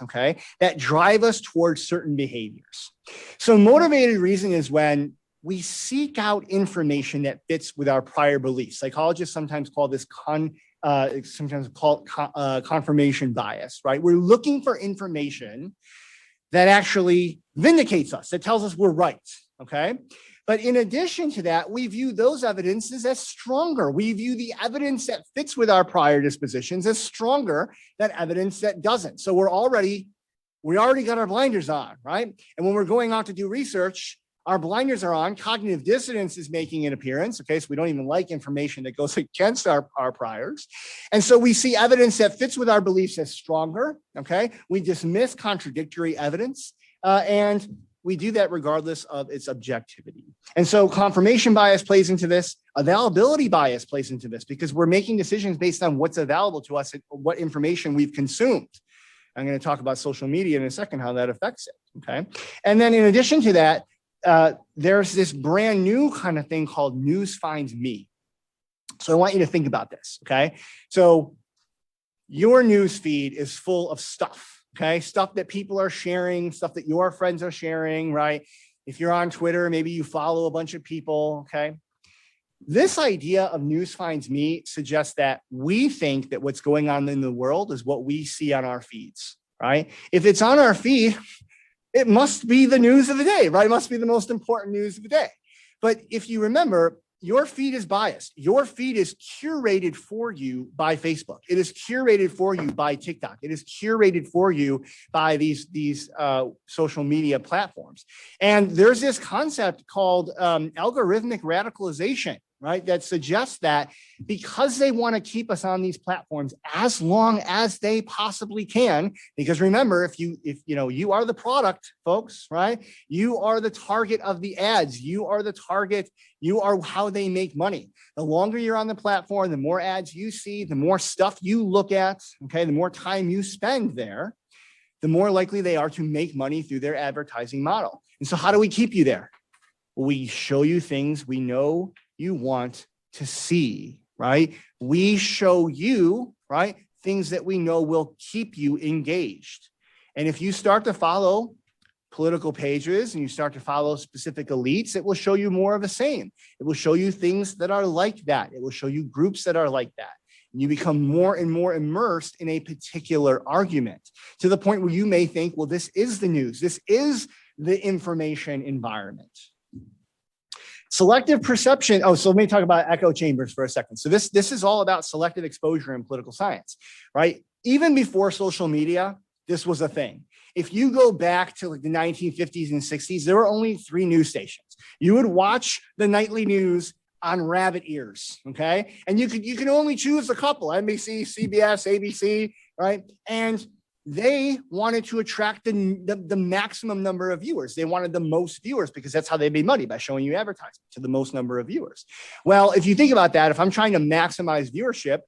that drive us towards certain behaviors. So motivated reasoning is when we seek out information that fits with our prior beliefs. Psychologists sometimes call this confirmation bias, right? We're looking for information that actually vindicates us, that tells us we're right, But in addition to that, we view those evidences as stronger. We view the evidence that fits with our prior dispositions as stronger than evidence that doesn't. So we already got our blinders on, right? And when we're going out to do research, our blinders are on, cognitive dissonance is making an appearance, so we don't even like information that goes against our priors. And so we see evidence that fits with our beliefs as stronger, We dismiss contradictory evidence, and we do that regardless of its objectivity. And so confirmation bias plays into this, availability bias plays into this, because we're making decisions based on what's available to us and what information we've consumed. I'm going to talk about social media in a second, how that affects it, And then in addition to that, there's this brand new kind of thing called news finds me. So I want you to think about this, So your news feed is full of stuff, stuff that people are sharing, stuff that your friends are sharing, right? If you're on Twitter, maybe you follow a bunch of people, This idea of news finds me suggests that we think that what's going on in the world is what we see on our feeds, right? If it's on our feed, it must be the news of the day, right? It must be the most important news of the day. But if you remember, your feed is biased. Your feed is curated for you by Facebook. It is curated for you by TikTok. It is curated for you by these social media platforms. And there's this concept called algorithmic radicalization, right? That suggests that because they want to keep us on these platforms as long as they possibly can, because remember, if you are the product, folks, right? You are the target of the ads. You are the target. You are how they make money. The longer you're on the platform, the more ads you see, the more stuff you look at, the more time you spend there, the more likely they are to make money through their advertising model. And so how do we keep you there? We show you things we know you want to see, right? We show you, right, things that we know will keep you engaged. And if you start to follow political pages and you start to follow specific elites, it will show you more of the same. It will show you things that are like that. It will show you groups that are like that. And you become more and more immersed in a particular argument to the point where you may think, well, this is the news. This is the information environment. Selective perception. Oh, so let me talk about echo chambers for a second. So this is all about selective exposure in political science, right? Even before social media, this was a thing. If you go back to like the 1950s and 60s, there were only 3 news stations. You would watch the nightly news on rabbit ears, And you can only choose a couple, NBC, CBS, ABC, right? And they wanted to attract the maximum number of viewers. They wanted the most viewers because that's how they made money, by showing you advertising to the most number of viewers. Well, if you think about that, if I'm trying to maximize viewership,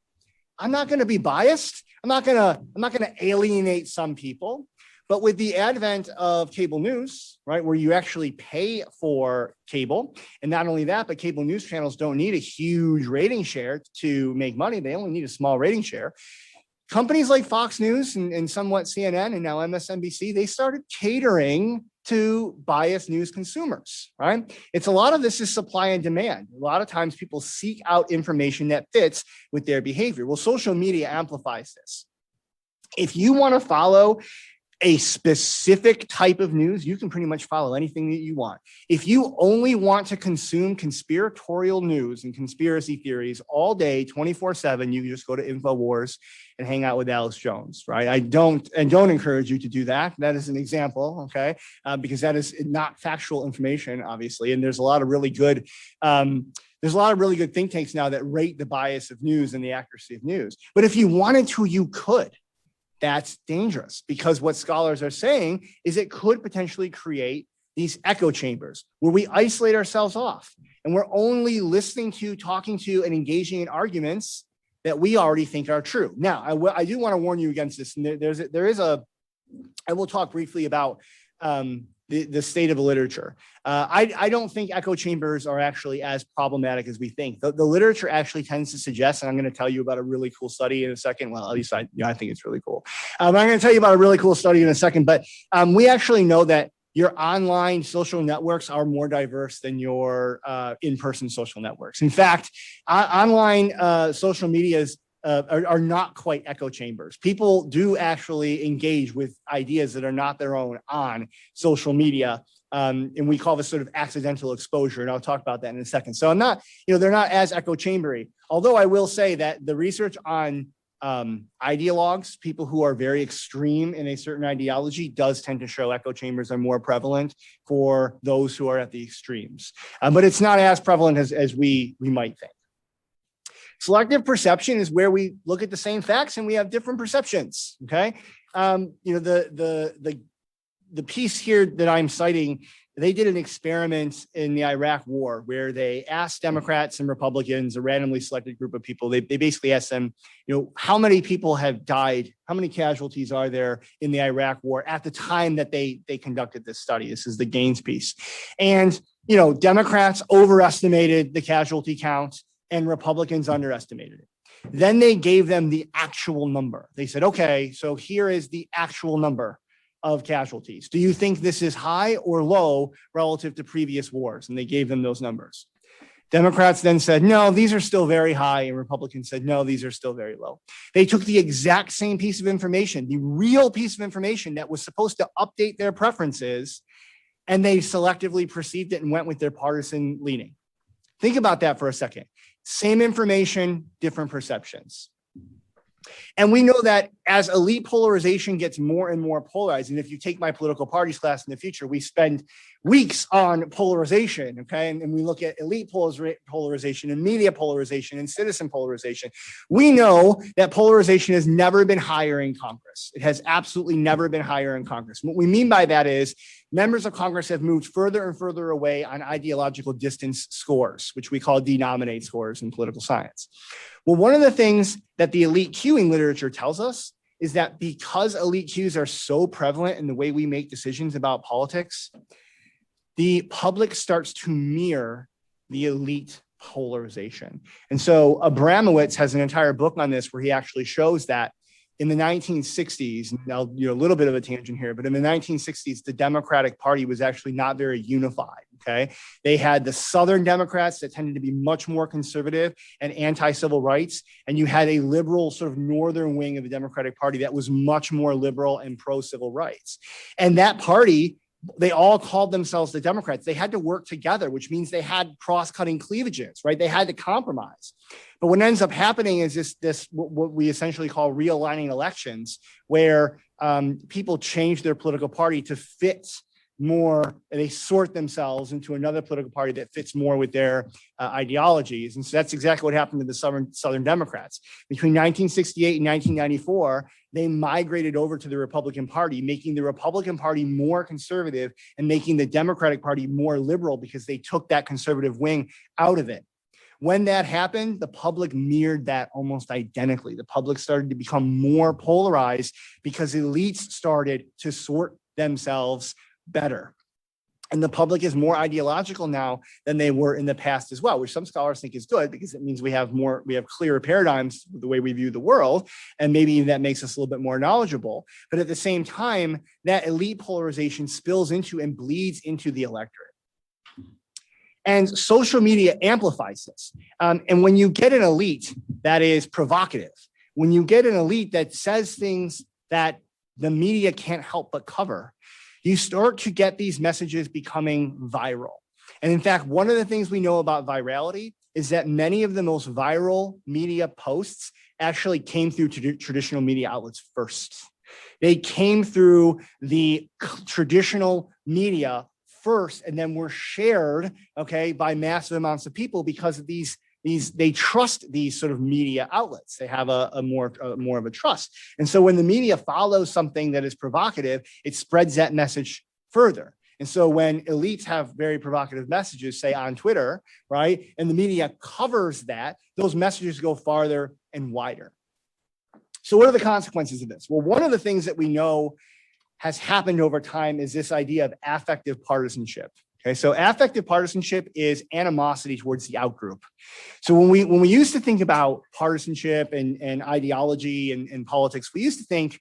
I'm not going to be biased. I'm not going to alienate some people. But with the advent of cable news, right, where you actually pay for cable, and not only that, but cable news channels don't need a huge rating share to make money. They only need a small rating share. Companies like Fox News and somewhat CNN and now MSNBC, they started catering to biased news consumers, right? It's a lot of this is supply and demand. A lot of times people seek out information that fits with their behavior. Well, social media amplifies this. If you want to follow a specific type of news, you can pretty much follow anything that you want. If you only want to consume conspiratorial news and conspiracy theories all day, 24/7, you can just go to InfoWars and hang out with Alex Jones, right? I don't encourage you to do that. That is an example, okay? Because that is not factual information, obviously. And there's a lot of really good think tanks now that rate the bias of news and the accuracy of news. But if you wanted to, you could. That's dangerous, because what scholars are saying is it could potentially create these echo chambers where we isolate ourselves off and we're only listening to, talking to, and engaging in arguments that we already think are true. Now, I do want to warn you against this. And I will talk briefly about the state of the literature. I don't think echo chambers are actually as problematic as we think. The literature actually tends to suggest, and I'm going to tell you about a really cool study in a second. Well, at least I think it's really cool. I'm going to tell you about a really cool study in a second, but we actually know that your online social networks are more diverse than your in-person social networks. In fact, online social medias are not quite echo chambers. People do actually engage with ideas that are not their own on social media. And we call this sort of accidental exposure. And I'll talk about that in a second. So they're not as echo chambery. Although I will say that the research on ideologues, people who are very extreme in a certain ideology, does tend to show echo chambers are more prevalent for those who are at the extremes. But it's not as prevalent as we might think. Selective perception is where we look at the same facts and we have different perceptions. Okay. The piece here that I'm citing, they did an experiment in the Iraq War where they asked Democrats and Republicans, a randomly selected group of people. They basically asked them, how many people have died? How many casualties are there in the Iraq War at the time that they conducted this study? This is the Gaines piece. And, Democrats overestimated the casualty count and Republicans underestimated it. Then they gave them the actual number. They said, okay, so here is the actual number of casualties. Do you think this is high or low relative to previous wars? And they gave them those numbers. Democrats then said, no, these are still very high. And Republicans said, no, these are still very low. They took the exact same piece of information, the real piece of information that was supposed to update their preferences, and they selectively perceived it and went with their partisan leaning. Think about that for a second. Same information, different perceptions. And we know that as elite polarization gets more and more polarized, and if you take my political parties class in the future, we spend weeks on polarization, okay? And we look at elite polarization and media polarization and citizen polarization. We know that polarization has never been higher in Congress. It has absolutely never been higher in Congress. What we mean by that is members of Congress have moved further and further away on ideological distance scores, which we call denominate scores in political science. Well, one of the things that the elite queuing literature tells us is that because elite queues are so prevalent in the way we make decisions about politics, the public starts to mirror the elite polarization. And so Abramowitz has an entire book on this where he actually shows that in the 1960s, now a little bit of a tangent here, but in the 1960s, the Democratic Party was actually not very unified. Okay, they had the Southern Democrats that tended to be much more conservative and anti-civil rights, and you had a liberal sort of northern wing of the Democratic Party that was much more liberal and pro-civil rights. And that party, they all called themselves the Democrats. They had to work together, which means they had cross-cutting cleavages, right? They had to compromise. But what ends up happening is this what we essentially call realigning elections, where people change their political party to fit more, they sort themselves into another political party that fits more with their ideologies. And so that's exactly what happened to the Southern Democrats. Between 1968 and 1994, they migrated over to the Republican Party, making the Republican Party more conservative and making the Democratic Party more liberal because they took that conservative wing out of it. When that happened, the public mirrored that almost identically. The public started to become more polarized because elites started to sort themselves better. And the public is more ideological now than they were in the past as well, which some scholars think is good because it means we have clearer paradigms with the way we view the world. And maybe that makes us a little bit more knowledgeable. But at the same time, that elite polarization spills into and bleeds into the electorate. And social media amplifies this. And when you get an elite that is provocative, when you get an elite that says things that the media can't help but cover, you start to get these messages becoming viral. And in fact, one of the things we know about virality is that many of the most viral media posts actually came through traditional media outlets first. They came through the traditional media first, and then were shared, okay, by massive amounts of people because of they trust these sort of media outlets. They have a more of a trust. And so when the media follows something that is provocative, it spreads that message further. And so when elites have very provocative messages, say on Twitter, right, and the media covers that, those messages go farther and wider. So what are the consequences of this? Well, one of the things that we know has happened over time is this idea of affective partisanship. Okay, so affective partisanship is animosity towards the outgroup. So when we used to think about partisanship and ideology and politics, we used to think,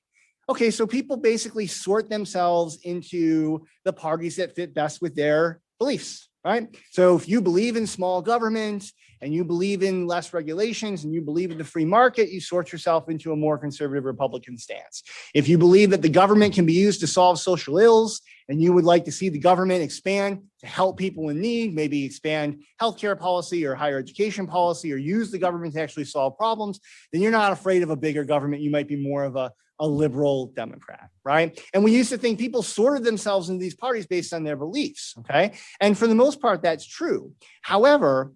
okay, so people basically sort themselves into the parties that fit best with their beliefs, right? So if you believe in small government and you believe in less regulations and you believe in the free market, you sort yourself into a more conservative Republican stance. If you believe that the government can be used to solve social ills and you would like to see the government expand to help people in need, maybe expand healthcare policy or higher education policy or use the government to actually solve problems, then you're not afraid of a bigger government. You might be more of a liberal Democrat, right? And we used to think people sorted themselves into these parties based on their beliefs, okay? And for the most part, that's true. However,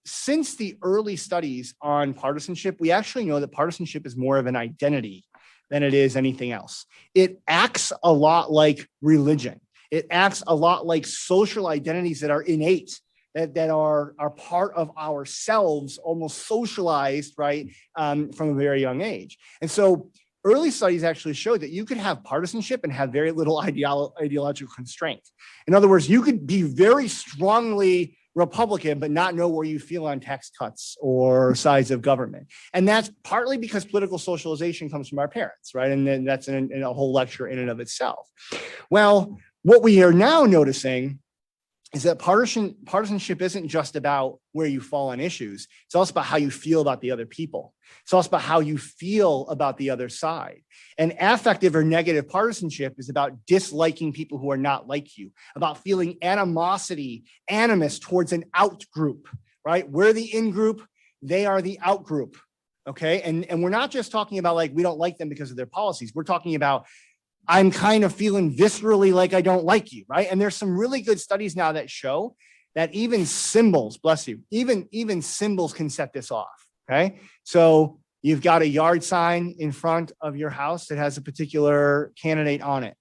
since the early studies on partisanship, we actually know that partisanship is more of an identity than it is anything else. It acts a lot like religion. It acts a lot like social identities that are innate, that are part of ourselves, almost socialized, right, from a very young age. And so early studies actually showed that you could have partisanship and have very little ideological constraint. In other words, you could be very strongly Republican, but not know where you feel on tax cuts or size of government. And that's partly because political socialization comes from our parents, right? And then that's in a whole lecture in and of itself. Well, what we are now noticing is that partisanship isn't just about where you fall on issues. It's also about how you feel about the other people. It's also about how you feel about the other side. And affective or negative partisanship is about disliking people who are not like you, about feeling animus towards an out group, right? We're the in group, they are the out group, okay? And we're not just talking about like, we don't like them because of their policies. We're talking about I'm kind of feeling viscerally like I don't like you, right? And there's some really good studies now that show that even symbols, bless you, even symbols can set this off, okay? So you've got a yard sign in front of your house that has a particular candidate on it.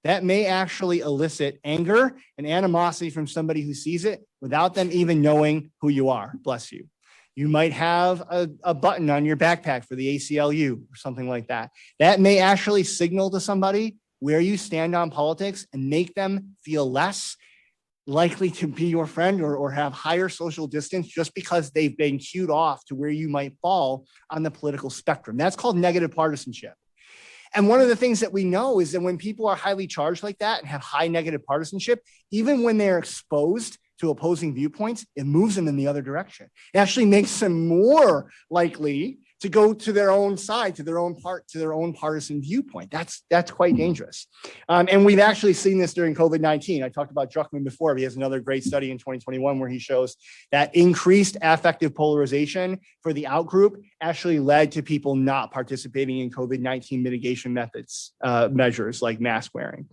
That may actually elicit anger and animosity from somebody who sees it without them even knowing who you are, bless you. You might have a button on your backpack for the ACLU or something like that. That may actually signal to somebody where you stand on politics and make them feel less likely to be your friend or have higher social distance just because they've been cued off to where you might fall on the political spectrum. That's called negative partisanship. And one of the things that we know is that when people are highly charged like that and have high negative partisanship, even when they're exposed to opposing viewpoints, it moves them in the other direction. It actually makes them more likely to go to their own side, to their own partisan viewpoint. That's quite dangerous. And we've actually seen this during COVID-19. I talked about Druckmann before, but he has another great study in 2021 where he shows that increased affective polarization for the outgroup actually led to people not participating in COVID-19 mitigation measures like mask wearing.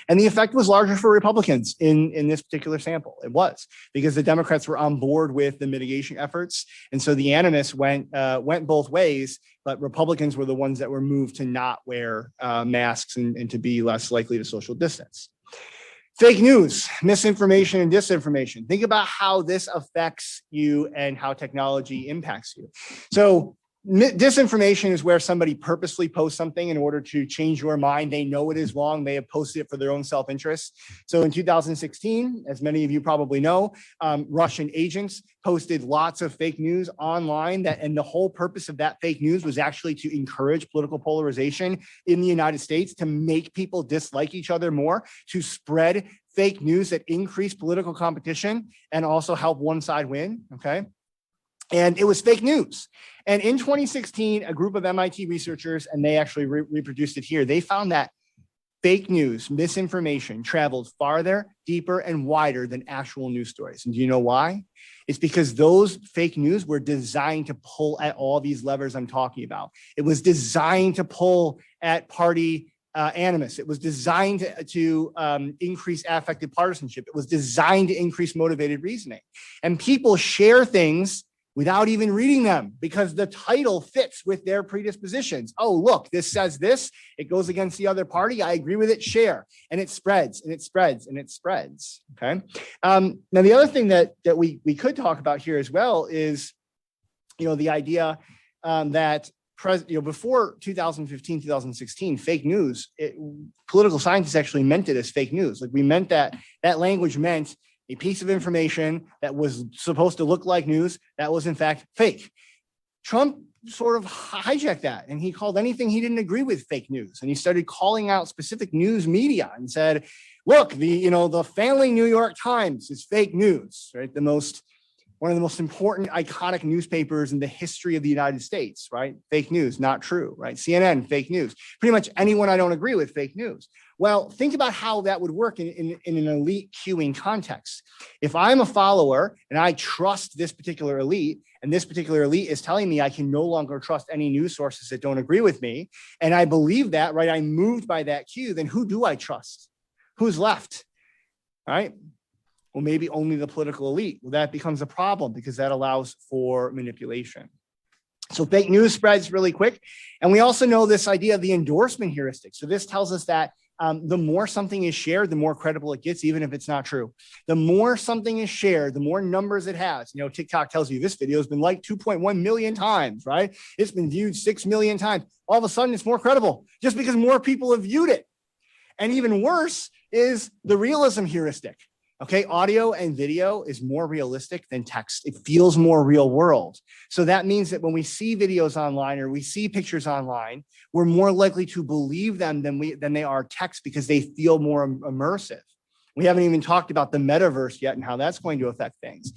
And the effect was larger for Republicans in this particular sample. It was because the Democrats were on board with the mitigation efforts. And so the animus went both ways, but Republicans were the ones that were moved to not wear masks and to be less likely to social distance. Fake news, misinformation, and disinformation. Think about how this affects you and how technology impacts you. So disinformation is where somebody purposely posts something in order to change your mind. They know it is wrong. They have posted it for their own self-interest. So in 2016, as many of you probably know, Russian agents posted lots of fake news online and the whole purpose of that fake news was actually to encourage political polarization in the United States, to make people dislike each other more, to spread fake news that increase political competition and also help one side win, okay? And it was fake news. And in 2016, a group of MIT researchers, and they actually reproduced it here, they found that fake news, misinformation traveled farther, deeper, and wider than actual news stories. And do you know why? It's because those fake news were designed to pull at all these levers I'm talking about. It was designed to pull at party animus. It was designed to increase affective partisanship. It was designed to increase motivated reasoning. And people share things without even reading them because the title fits with their predispositions. Oh, look, this says this. It goes against the other party. I agree with it. Share. And it spreads and it spreads and it spreads. Okay. Now, the other thing that we could talk about here as well is, the idea that before 2015, 2016, fake news, political scientists actually meant it as fake news. Like we meant that language meant a piece of information that was supposed to look like news that was in fact fake. Trump sort of hijacked that and he called anything he didn't agree with fake news. And he started calling out specific news media and said, look, the failing New York Times is fake news, right? One of the most important iconic newspapers in the history of the United States, right? Fake news, not true, right? CNN, fake news. Pretty much anyone I don't agree with, fake news. Well, think about how that would work in an elite queuing context. If I'm a follower and I trust this particular elite, and this particular elite is telling me I can no longer trust any news sources that don't agree with me, and I believe that, right? I'm moved by that cue, then who do I trust? Who's left, right? Well, maybe only the political elite. Well, that becomes a problem because that allows for manipulation. So fake news spreads really quick. And we also know this idea of the endorsement heuristic. So this tells us that the more something is shared, the more credible it gets, even if it's not true. The more something is shared, the more numbers it has. TikTok tells you this video has been liked 2.1 million times, right? It's been viewed 6 million times. All of a sudden, it's more credible just because more people have viewed it. And even worse is the realism heuristic. Okay, audio and video is more realistic than text. It feels more real world. So that means that when we see videos online or we see pictures online, we're more likely to believe them than they are text because they feel more immersive. We haven't even talked about the metaverse yet and how that's going to affect things.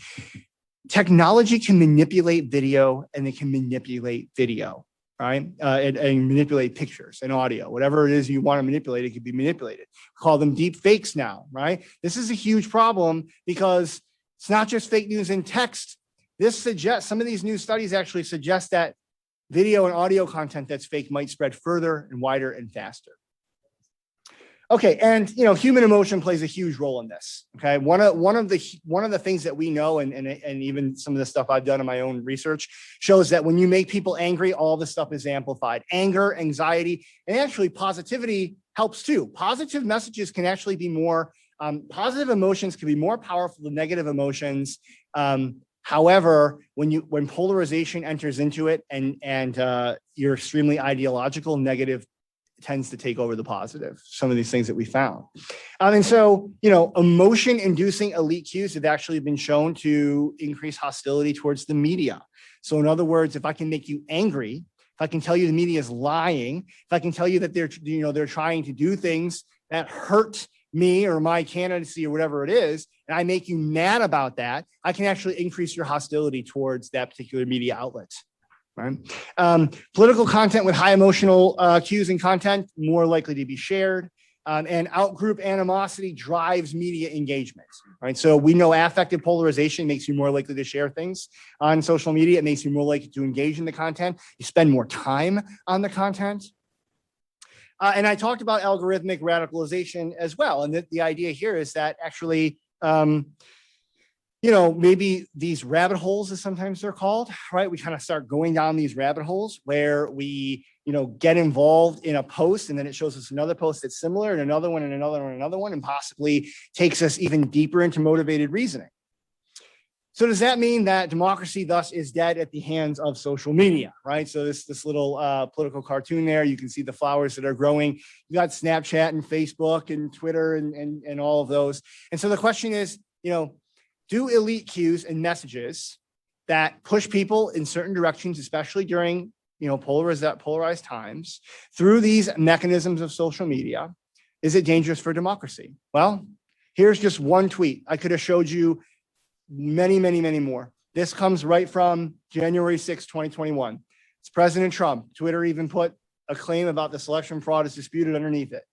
Technology can manipulate video and it can manipulate video. Right? And manipulate pictures and audio, whatever it is you want to manipulate, it can be manipulated. We call them deep fakes now, right? This is a huge problem because it's not just fake news in text. Some of these new studies actually suggest that video and audio content that's fake might spread further and wider and faster. Okay, and human emotion plays a huge role in this. Okay, one of the things that we know, and even some of the stuff I've done in my own research shows that when you make people angry, all this stuff is amplified. Anger, anxiety, and actually positivity helps too. Positive messages can actually be more positive emotions can be more powerful than negative emotions. However, when polarization enters into it and you're extremely ideological, negative tends to take over the positive, some of these things that we found. And so, emotion-inducing elite cues have actually been shown to increase hostility towards the media. So in other words, if I can make you angry, if I can tell you the media is lying, if I can tell you that they're trying to do things that hurt me or my candidacy or whatever it is, and I make you mad about that, I can actually increase your hostility towards that particular media outlet. Right? Political content with high emotional cues and content more likely to be shared, and outgroup animosity drives media engagement. Right, so we know affective polarization makes you more likely to share things on social media. It makes you more likely to engage in the content. You spend more time on the content. And I talked about algorithmic radicalization as well, and the idea here is that actually. Maybe these rabbit holes, as sometimes they're called, right? We kind of start going down these rabbit holes where we, get involved in a post and then it shows us another post that's similar and another one and another one and another one and possibly takes us even deeper into motivated reasoning. So does that mean that democracy thus is dead at the hands of social media, right? So this little political cartoon there, you can see the flowers that are growing. You got Snapchat and Facebook and Twitter and all of those. And so the question is, do elite cues and messages that push people in certain directions, especially during polarized times, through these mechanisms of social media, is it dangerous for democracy? Well, here's just one tweet. I could have showed you many, many, many more. This comes right from January 6, 2021. It's President Trump. Twitter even put a claim about the selection fraud is disputed underneath it.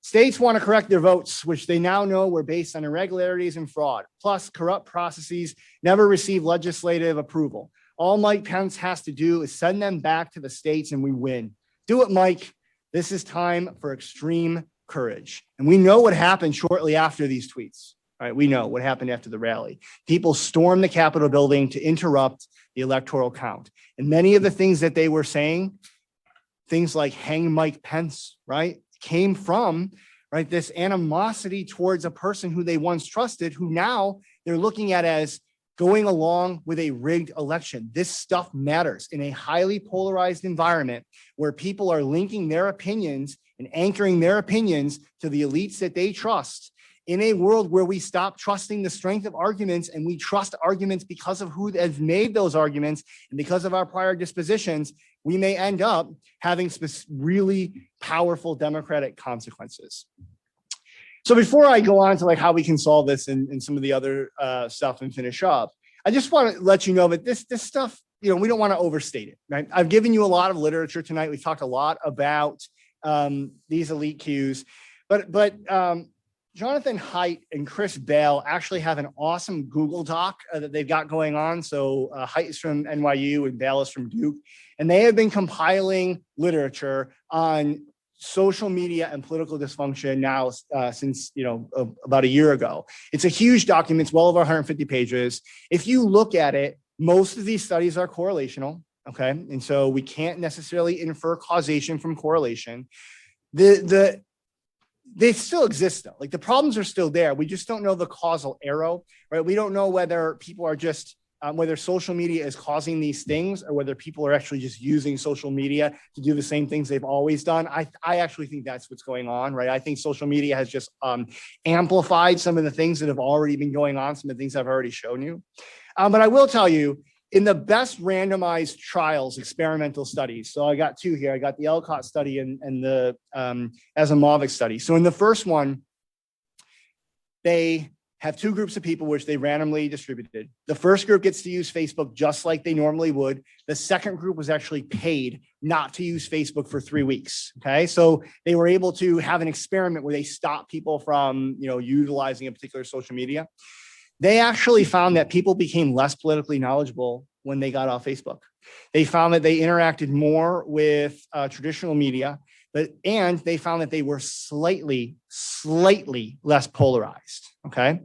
States want to correct their votes, which they now know were based on irregularities and fraud. Plus, corrupt processes never receive legislative approval. All Mike Pence has to do is send them back to the states and we win. Do it, Mike. This is time for extreme courage. And we know what happened shortly after these tweets. All right, we know what happened after the rally. People stormed the Capitol building to interrupt the electoral count. And many of the things that they were saying, things like hang Mike Pence, right, came from, right, this animosity towards a person who they once trusted, who now they're looking at as going along with a rigged election. This stuff matters in a highly polarized environment where people are linking their opinions and anchoring their opinions to the elites that they trust. In a world where we stop trusting the strength of arguments and we trust arguments because of who has made those arguments and because of our prior dispositions, we may end up having really powerful democratic consequences. So before I go on to like how we can solve this and some of the other stuff and finish up, I just want to let you know that this stuff, you know, we don't want to overstate it, right? I've given you a lot of literature tonight. We've talked a lot about these elite cues, but Jonathan Haidt and Chris Bale actually have an awesome Google Doc that they've got going on. So Haidt is from NYU and Bale is from Duke, and they have been compiling literature on social media and political dysfunction now since, you know, about a year ago. It's a huge document. It's well over 150 pages. If you look at it, most of these studies are correlational, okay? And so we can't necessarily infer causation from correlation. They still exist though. Like the problems are still there. We just don't know the causal arrow, right? We don't know whether people are just, whether social media is causing these things or whether people are actually just using social media to do the same things they've always done. I actually think that's what's going on, right? I think social media has just amplified some of the things that have already been going on, some of the things I've already shown you. But I will tell you, in the best randomized trials, experimental studies, so I got two here. I got the Elcott study and the Asimovich study. So in the first one, they have two groups of people which they randomly distributed. The first group gets to use Facebook just like they normally would. The second group was actually paid not to use Facebook for 3 weeks. Okay, so they were able to have an experiment where they stopped people from, you know, utilizing a particular social media. They actually found that people became less politically knowledgeable when they got off Facebook. They found that they interacted more with traditional media, and they found that they were slightly less polarized, okay?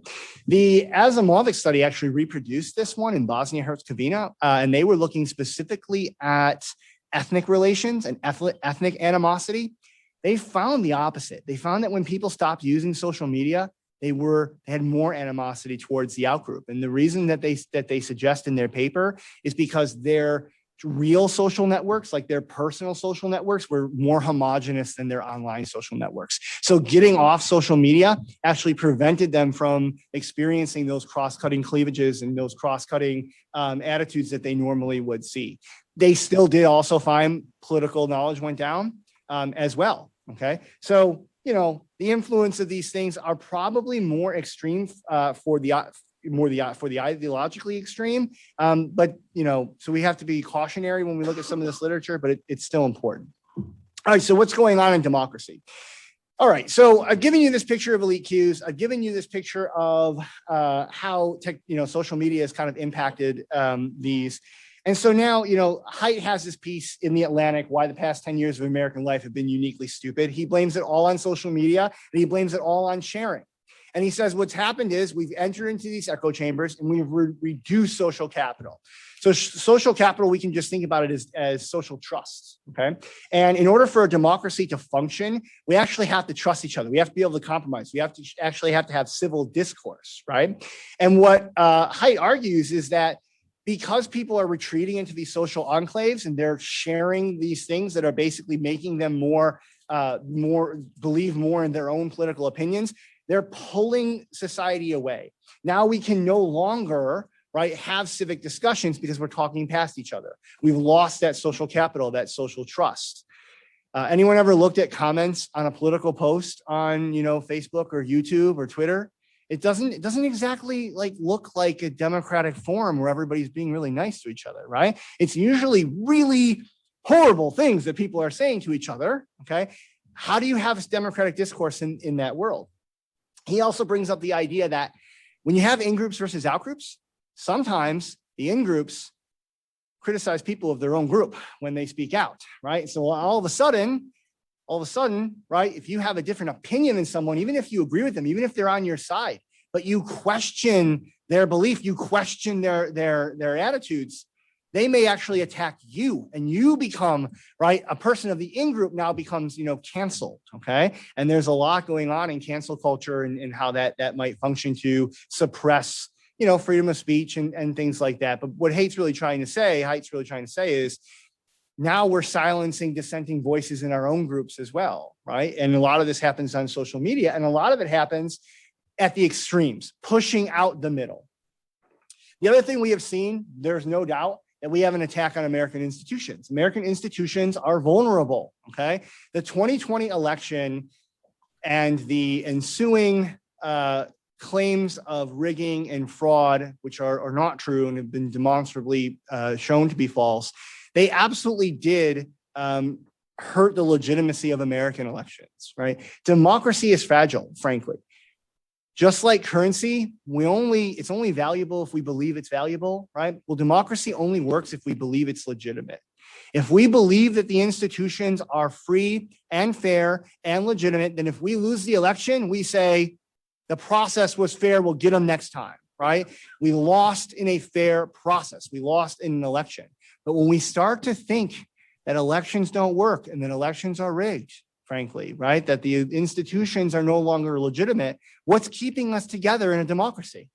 The Asimovich study actually reproduced this one in Bosnia-Herzegovina, and they were looking specifically at ethnic relations and ethnic animosity. They found the opposite. They found that when people stopped using social media, they had more animosity towards the outgroup. And the reason that they suggest in their paper is because their real social networks, like their personal social networks, were more homogenous than their online social networks. So getting off social media actually prevented them from experiencing those cross-cutting cleavages and those cross-cutting attitudes that they normally would see. They still did also find political knowledge went down as well, okay? So, you know, the influence of these things are probably more extreme for the ideologically extreme. But, you know, so we have to be cautionary when we look at some of this literature, but it's still important. All right, so what's going on in democracy? All right, so I've given you this picture of elite cues. I've given you this picture of how social media has kind of impacted these. And so now, you know, Haidt has this piece in The Atlantic, Why the Past 10 Years of American Life Have Been Uniquely Stupid. He blames it all on social media, and he blames it all on sharing. And he says what's happened is we've entered into these echo chambers and we've reduced social capital. So social capital, we can just think about it as social trust, okay? And in order for a democracy to function, we actually have to trust each other. We have to be able to compromise. We have to actually have to have civil discourse, right? And what Haidt argues is that because people are retreating into these social enclaves and they're sharing these things that are basically making them believe more in their own political opinions, they're pulling society away. Now we can no longer, right, have civic discussions because we're talking past each other. We've lost that social capital, that social trust. Anyone ever looked at comments on a political post on, you know, Facebook or YouTube or Twitter? it doesn't exactly like look like a democratic forum where everybody's being really nice to each other, right? It's usually really horrible things that people are saying to each other. Okay. How do you have this democratic discourse in that world? He also brings up the idea that when you have in-groups versus out-groups, sometimes the in-groups criticize people of their own group when they speak out, right? So all of a sudden, right, if you have a different opinion than someone, even if you agree with them, even if they're on your side, but you question their belief, you question their attitudes, they may actually attack you, and you become, right, a person of the in-group now becomes, canceled, okay? And there's a lot going on in cancel culture and how that might function to suppress, freedom of speech and things like that. But what Haidt's really trying to say is now we're silencing dissenting voices in our own groups as well, right? And a lot of this happens on social media, and a lot of it happens at the extremes, pushing out the middle. The other thing we have seen, there's no doubt, that we have an attack on American institutions. American institutions are vulnerable, okay? The 2020 election and the ensuing claims of rigging and fraud, which are not true and have been demonstrably shown to be false, they absolutely did hurt the legitimacy of American elections, right? Democracy is fragile, frankly. Just like currency, it's only valuable if we believe it's valuable, right? Well, democracy only works if we believe it's legitimate. If we believe that the institutions are free and fair and legitimate, then if we lose the election, we say the process was fair, we'll get them next time, right? We lost in a fair process. We lost in an election. But when we start to think that elections don't work and that elections are rigged, frankly, right? That the institutions are no longer legitimate. What's keeping us together in a democracy?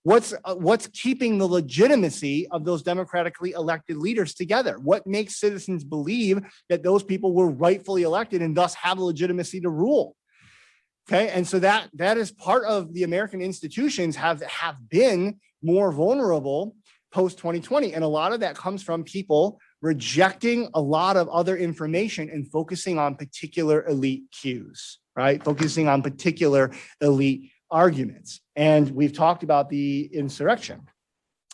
What's keeping the legitimacy of those democratically elected leaders together? What makes citizens believe that those people were rightfully elected and thus have legitimacy to rule? Okay, and so that is part of the American institutions have been more vulnerable post 2020, and a lot of that comes from people rejecting a lot of other information and focusing on particular elite cues, right? Focusing on particular elite arguments. And we've talked about the insurrection.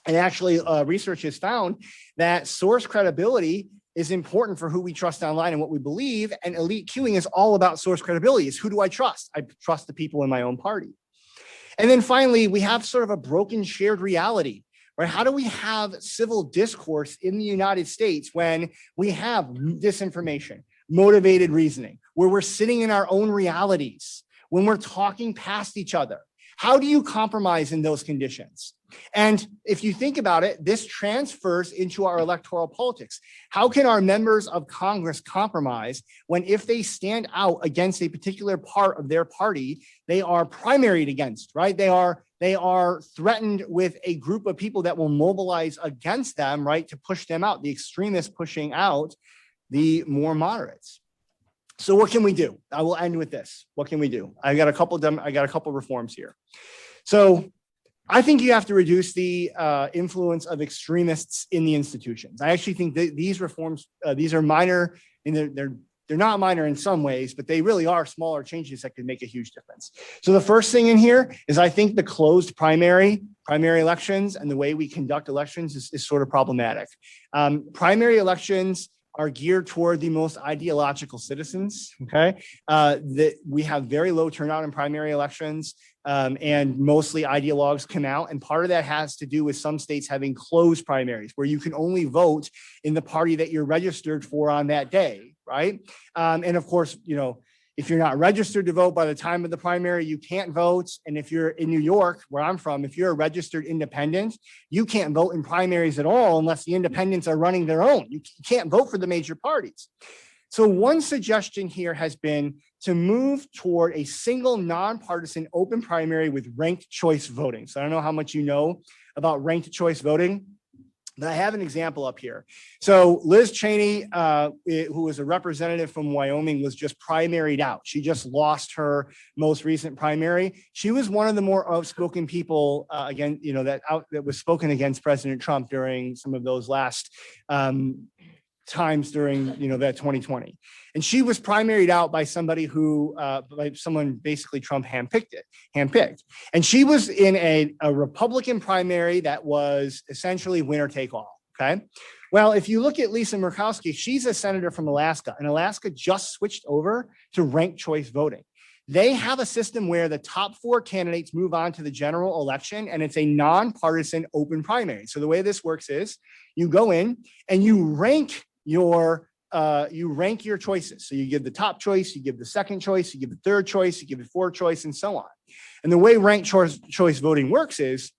And actually, research has found that source credibility is important for who we trust online and what we believe. And elite cueing is all about source credibility. It's who do I trust? I trust the people in my own party. And then finally, we have sort of a broken shared reality. Right? How do we have civil discourse in the United States when we have disinformation, motivated reasoning, where we're sitting in our own realities, when we're talking past each other? How do you compromise in those conditions? And if you think about it, this transfers into our electoral politics. How can our members of Congress compromise when if they stand out against a particular part of their party, they are primaried against, right? They are threatened with a group of people that will mobilize against them, right, to push them out, the extremists pushing out the more moderates. So what can we do? I will end with this. What can we do? I got a couple reforms here. So I think you have to reduce the influence of extremists in the institutions. I actually think that these reforms, these are minor, and they're not minor in some ways, but they really are smaller changes that could make a huge difference. So the first thing in here is I think the closed primary elections and the way we conduct elections is sort of problematic. Primary elections are geared toward the most ideological citizens, okay? That we have very low turnout in primary elections, and mostly ideologues come out. And part of that has to do with some states having closed primaries where you can only vote in the party that you're registered for on that day, right? And of course, if you're not registered to vote by the time of the primary, you can't vote. And if you're in New York, where I'm from, if you're a registered independent, you can't vote in primaries at all unless the independents are running their own. You can't vote for the major parties. So one suggestion here has been to move toward a single nonpartisan open primary with ranked choice voting. So I don't know how much you know about ranked choice voting, but I have an example up here. So Liz Cheney, who was a representative from Wyoming, was just primaried out. She just lost her most recent primary. She was one of the more outspoken people, that was spoken against President Trump during some of those last times during, you know, that 2020. And she was primaried out by somebody who, by someone basically Trump handpicked. And she was in a Republican primary that was essentially winner take all. Okay. Well, if you look at Lisa Murkowski, she's a senator from Alaska, and Alaska just switched over to ranked choice voting. They have a system where the top 4 candidates move on to the general election, and it's a nonpartisan open primary. So the way this works is you go in and you rank your choices. So you give the top choice, you give the second choice, you give the third choice, you give the fourth choice, and so on. And the way ranked choice voting works is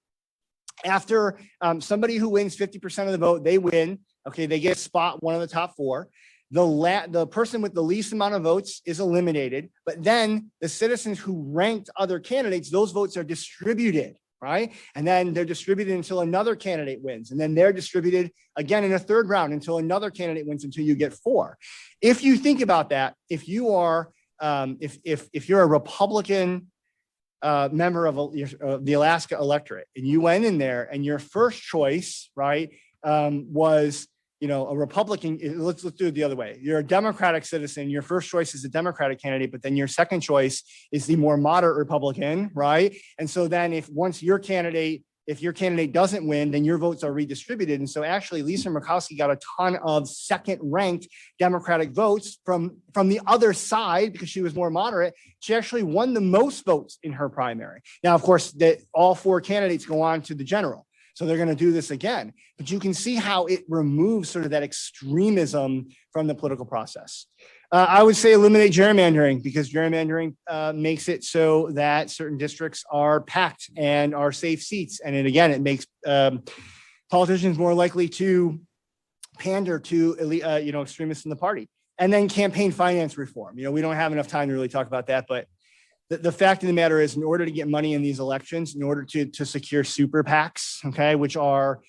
after somebody who wins 50% of the vote, they win. Okay, they get spot one of the top 4. The person with the least amount of votes is eliminated, but then the citizens who ranked other candidates, those votes are distributed, right? And then they're distributed until another candidate wins. And then they're distributed again in a third round until another candidate wins until you get 4. If you think about that, if you are, if you're a Republican member of the Alaska electorate, and you went in there and your first choice, right, was, you know, a Republican. Let's do it the other way. You're a Democratic citizen. Your first choice is a Democratic candidate, but then your second choice is the more moderate Republican, right? And so then if your candidate doesn't win, then your votes are redistributed. And so actually Lisa Murkowski got a ton of second ranked Democratic votes from the other side because she was more moderate. She actually won the most votes in her primary. Now, of course, that all 4 candidates go on to the general. So they're going to do this again, but you can see how it removes sort of that extremism from the political process. I would say eliminate gerrymandering, because gerrymandering makes it so that certain districts are packed and are safe seats. And then again, it makes politicians more likely to pander to extremists in the party. And then campaign finance reform. You know, we don't have enough time to really talk about that, but the fact of the matter is, in order to get money in these elections, in order to secure super PACs, okay, which are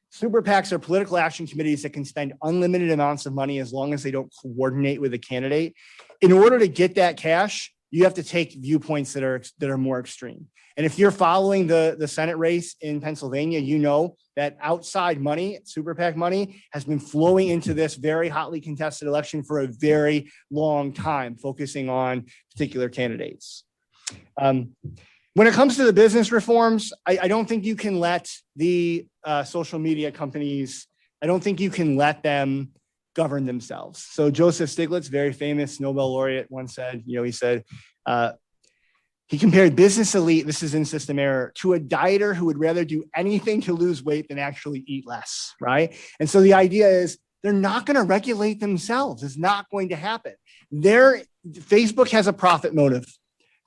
super PACs are political action committees that can spend unlimited amounts of money as long as they don't coordinate with a candidate. In order to get that cash, you have to take viewpoints that are more extreme. And if you're following the Senate race in Pennsylvania, you know that outside money, super PAC money, has been flowing into this very hotly contested election for a very long time, focusing on particular candidates. When it comes to the business reforms, I don't think you can let the social media companies, I don't think you can let them govern themselves. So Joseph Stiglitz, very famous Nobel laureate, once said, he said, he compared business elite, this is in System Error, to a dieter who would rather do anything to lose weight than actually eat less, right? And so the idea is they're not going to regulate themselves. It's not going to happen. Facebook has a profit motive.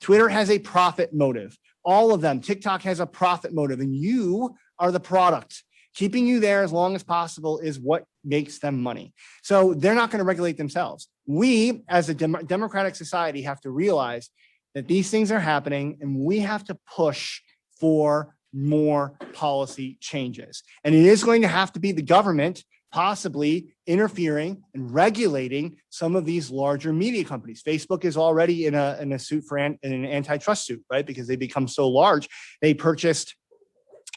Twitter has a profit motive. All of them. TikTok has a profit motive, and you are the product. Keeping you there as long as possible is what makes them money. So they're not going to regulate themselves. We, as a democratic society, have to realize that these things are happening, and we have to push for more policy changes. And it is going to have to be the government possibly interfering and regulating some of these larger media companies. Facebook is already in a suit for an antitrust suit, right? Because they become so large. They purchased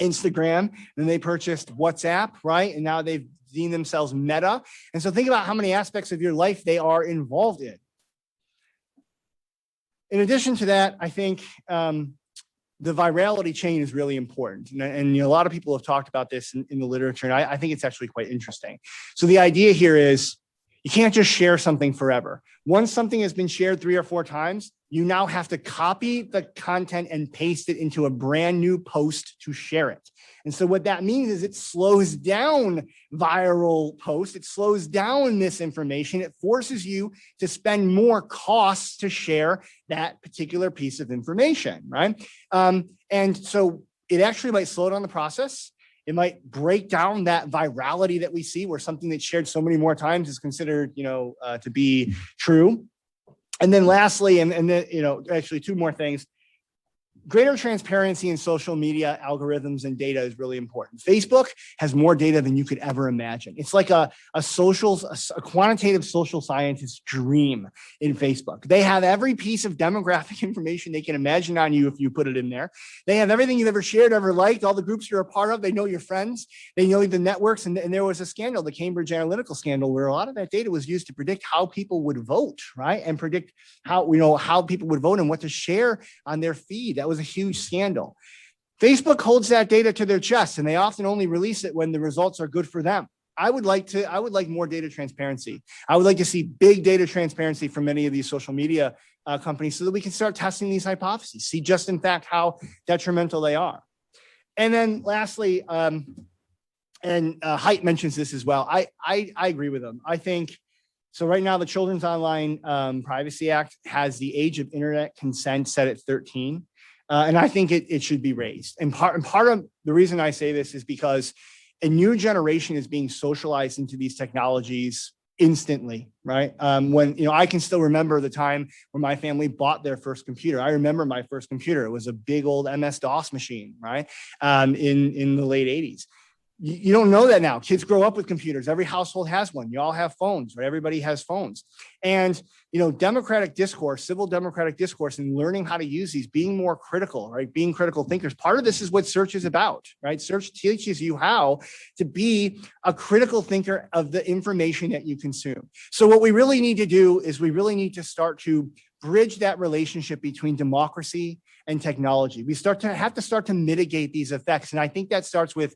Instagram, then they purchased WhatsApp, right? And now they've deemed themselves Meta. And so think about how many aspects of your life they are involved in. In addition to that, I think the virality chain is really important. And a lot of people have talked about this in the literature, and I think it's actually quite interesting. So the idea here is you can't just share something forever. Once something has been shared 3 or 4 times, you now have to copy the content and paste it into a brand new post to share it. And so what that means is it slows down viral posts. It slows down misinformation. It forces you to spend more costs to share that particular piece of information, right? And so it actually might slow down the process. It might break down that virality that we see, where something that's shared so many more times is considered, to be true. And then lastly, and then, actually 2 more things. greater transparency in social media algorithms and data is really important. Facebook has more data than you could ever imagine. It's like a quantitative social scientist's dream in Facebook. They have every piece of demographic information they can imagine on you if you put it in there. They have everything you've ever shared, ever liked, all the groups you're a part of. They know your friends. They know the networks. And there was a scandal, the Cambridge Analytica scandal, where a lot of that data was used to predict how people would vote, right? And predict how people would vote and what to share on their feed. That was a huge scandal. Facebook holds that data to their chest, and they often only release it when the results are good for them. I would like more data transparency. I would like to see big data transparency from many of these social media companies so that we can start testing these hypotheses, see just in fact how detrimental they are. And then lastly, Haidt mentions this as well. I agree with them. I think, so right now the Children's Online Privacy Act has the age of internet consent set at 13. And I think it should be raised. And part of the reason I say this is because a new generation is being socialized into these technologies instantly, right? When, I can still remember the time when my family bought their first computer. I remember my first computer. It was a big old MS-DOS machine, right? In the late 80s. You don't know that now. Kids grow up with computers. Every household has one. You all have phones, right? Everybody has phones. And, democratic discourse, civil democratic discourse, and learning how to use these, being more critical, right? Being critical thinkers. Part of this is what search is about, right? Search teaches you how to be a critical thinker of the information that you consume. So what we really need to do is we really need to start to bridge that relationship between democracy and technology. We have to start to mitigate these effects. And I think that starts with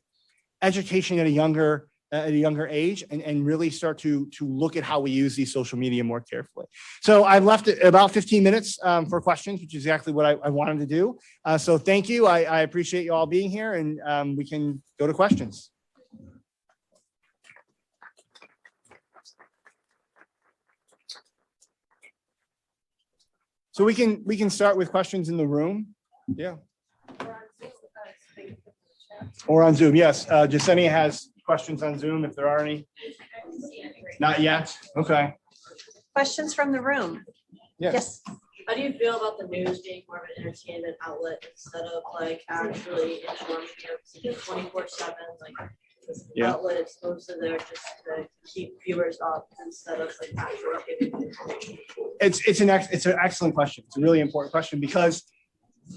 education at a younger age and really start to look at how we use these social media more carefully. So I've left about 15 minutes for questions, which is exactly what I wanted to do. So thank you. I appreciate you all being here, and we can go to questions. So we can start with questions in the room. Yeah. Or on Zoom, yes. Jasenia has questions on Zoom if there are any. Not yet. Okay. Questions from the room? Yes. How do you feel about the news being more of an entertainment outlet instead of like actually informing you 24/7, like this outlet exposed to there just to keep viewers up instead of like actually giving information? It's an excellent question. It's a really important question because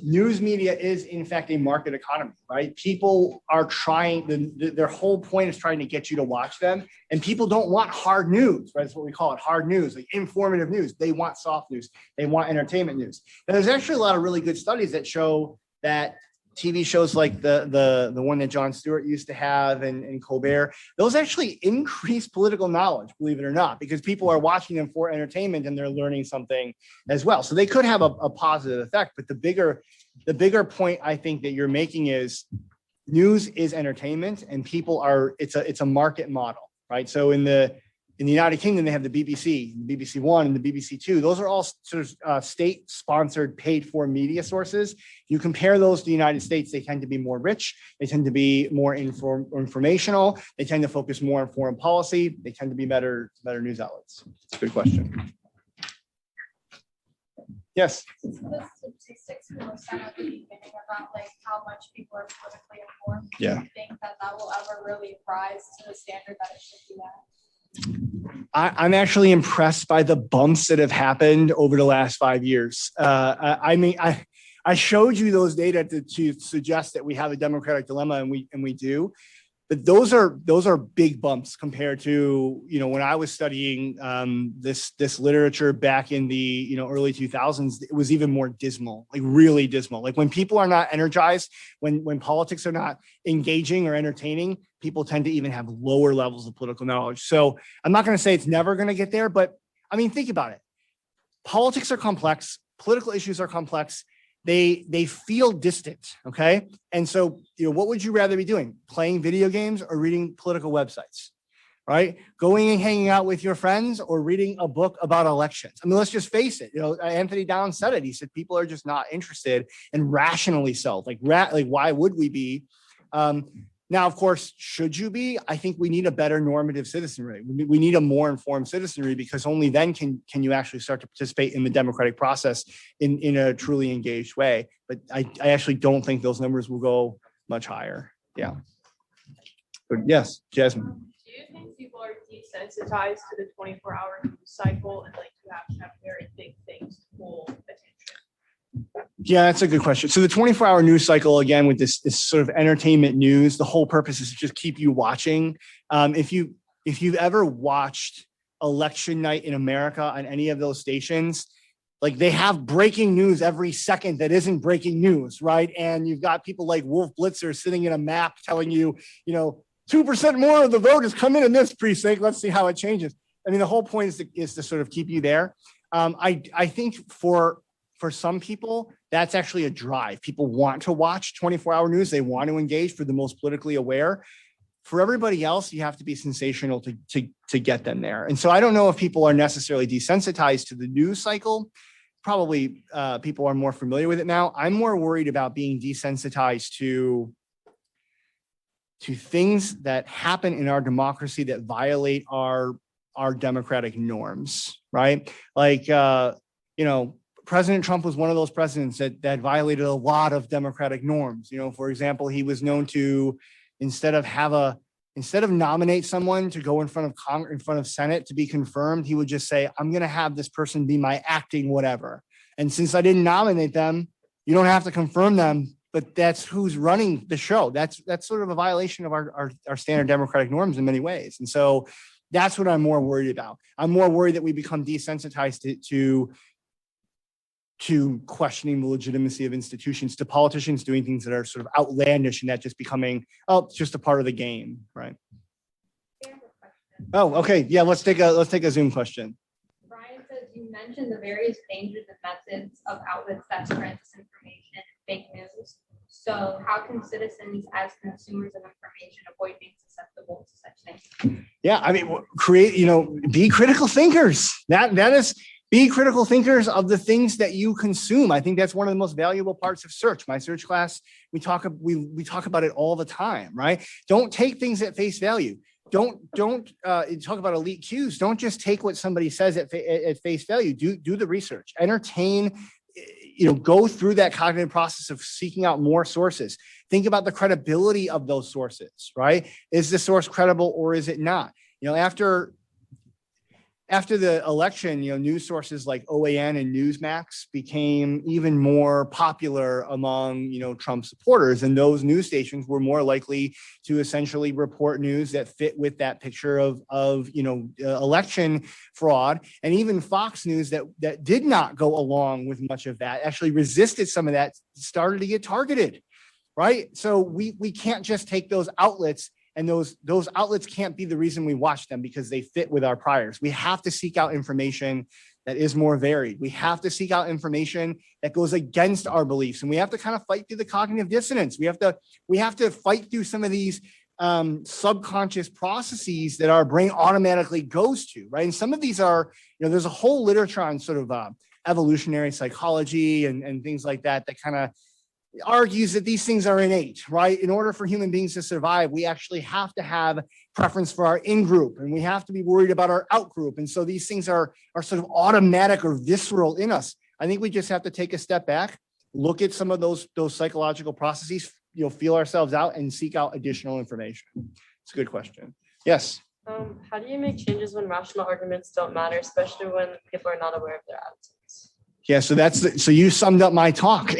news media is in fact a market economy, right? People are trying, their whole point is trying to get you to watch them, and people don't want hard news, right? That's what we call it, hard news, like informative news. They want soft news. They want entertainment news. And there's actually a lot of really good studies that show that TV shows like the one that Jon Stewart used to have and Colbert, those actually increase political knowledge, believe it or not, because people are watching them for entertainment and they're learning something as well. So they could have a positive effect, but the bigger point I think that you're making is news is entertainment, and people are, it's a market model, right? So in the United Kingdom, they have the BBC, the BBC One and the BBC Two. Those are all sort of state-sponsored, paid-for media sources. You compare those to the United States, they tend to be more rich. They tend to be more informational. They tend to focus more on foreign policy. They tend to be better news outlets. It's a good question. Yes? The statistics from the Senate at the beginning about like how much people are politically informed. Yeah. Do you think that will ever really rise to the standard that it should be at? I'm actually impressed by the bumps that have happened over the last 5 years. I showed you those data to suggest that we have a democratic dilemma, and we do. But those are big bumps compared to, when I was studying this literature back in the early 2000s. It was even more dismal, like really dismal. Like when people are not energized, when politics are not engaging or entertaining, people tend to even have lower levels of political knowledge. So I'm not going to say it's never going to get there, but I mean, think about it. Politics are complex. Political issues are complex. They feel distant, okay? And so, what would you rather be doing? Playing video games or reading political websites, right? Going and hanging out with your friends or reading a book about elections? I mean, let's just face it. Anthony Downs said it. He said people are just not interested, and rationally so. Like why would we be? Now, of course, should you be? I think we need a better normative citizenry. We need a more informed citizenry, because only then can you actually start to participate in the democratic process in a truly engaged way. But I actually don't think those numbers will go much higher. Yeah. But yes, Jasmine. Do you think people are desensitized to the 24-hour news cycle, and like you have to have very big things to pull attention? Yeah, that's a good question. So the 24-hour news cycle, again, with this sort of entertainment news, the whole purpose is to just keep you watching. If you've ever watched election night in America on any of those stations, like they have breaking news every second that isn't breaking news, right? And you've got people like Wolf Blitzer sitting in a map telling you, 2% more of the vote has come in this precinct. Let's see how it changes. I mean, the whole point is to sort of keep you there. I think for some people, that's actually a drive. People want to watch 24-hour news. They want to engage for the most politically aware. For everybody else, you have to be sensational to get them there. And so I don't know if people are necessarily desensitized to the news cycle. Probably people are more familiar with it now. I'm more worried about being desensitized to things that happen in our democracy that violate our democratic norms, right? Like, President Trump was one of those presidents that violated a lot of democratic norms. For example, he was known to, instead of nominate someone to go in front of Congress, in front of Senate to be confirmed, he would just say, I'm going to have this person be my acting whatever. And since I didn't nominate them, you don't have to confirm them, but that's who's running the show. That's sort of a violation of our standard democratic norms in many ways. And so that's what I'm more worried about. I'm more worried that we become desensitized to questioning the legitimacy of institutions, to politicians doing things that are sort of outlandish and that just becoming, it's just a part of the game, right? Oh, okay. Yeah, let's take a Zoom question. Brian says you mentioned the various dangers and methods of outlets that spread disinformation and fake news. So how can citizens as consumers of information avoid being susceptible to such things? Yeah, I mean, be critical thinkers. That is, be critical thinkers of the things that you consume. I think that's one of the most valuable parts of search. My search class, we talk about it all the time, right? Don't take things at face value. Don't talk about elite cues. Don't just take what somebody says at face value. Do the research. Entertain. Go through that cognitive process of seeking out more sources. Think about the credibility of those sources, right? Is the source credible or is it not? After the election, news sources like OAN and Newsmax became even more popular among, Trump supporters. And those news stations were more likely to essentially report news that fit with that picture of election fraud. And even Fox News that did not go along with much of that, actually resisted some of that, started to get targeted, right? So we can't just take those outlets, and those outlets can't be the reason we watch them because they fit with our priors. We have to seek out information that is more varied. We have to seek out information that goes against our beliefs, and we have to kind of fight through the cognitive dissonance. We have to fight through some of these subconscious processes that our brain automatically goes to, right? And some of these are, there's a whole literature on sort of evolutionary psychology and things like that kind of argues that these things are innate, right? In order for human beings to survive, we actually have to have preference for our in-group, and we have to be worried about our out-group. And so these things are sort of automatic or visceral in us. I think we just have to take a step back, look at some of those psychological processes, feel ourselves out and seek out additional information. It's a good question. Yes. How do you make changes when rational arguments don't matter, especially when people are not aware of their absence? Yeah, so you summed up my talk,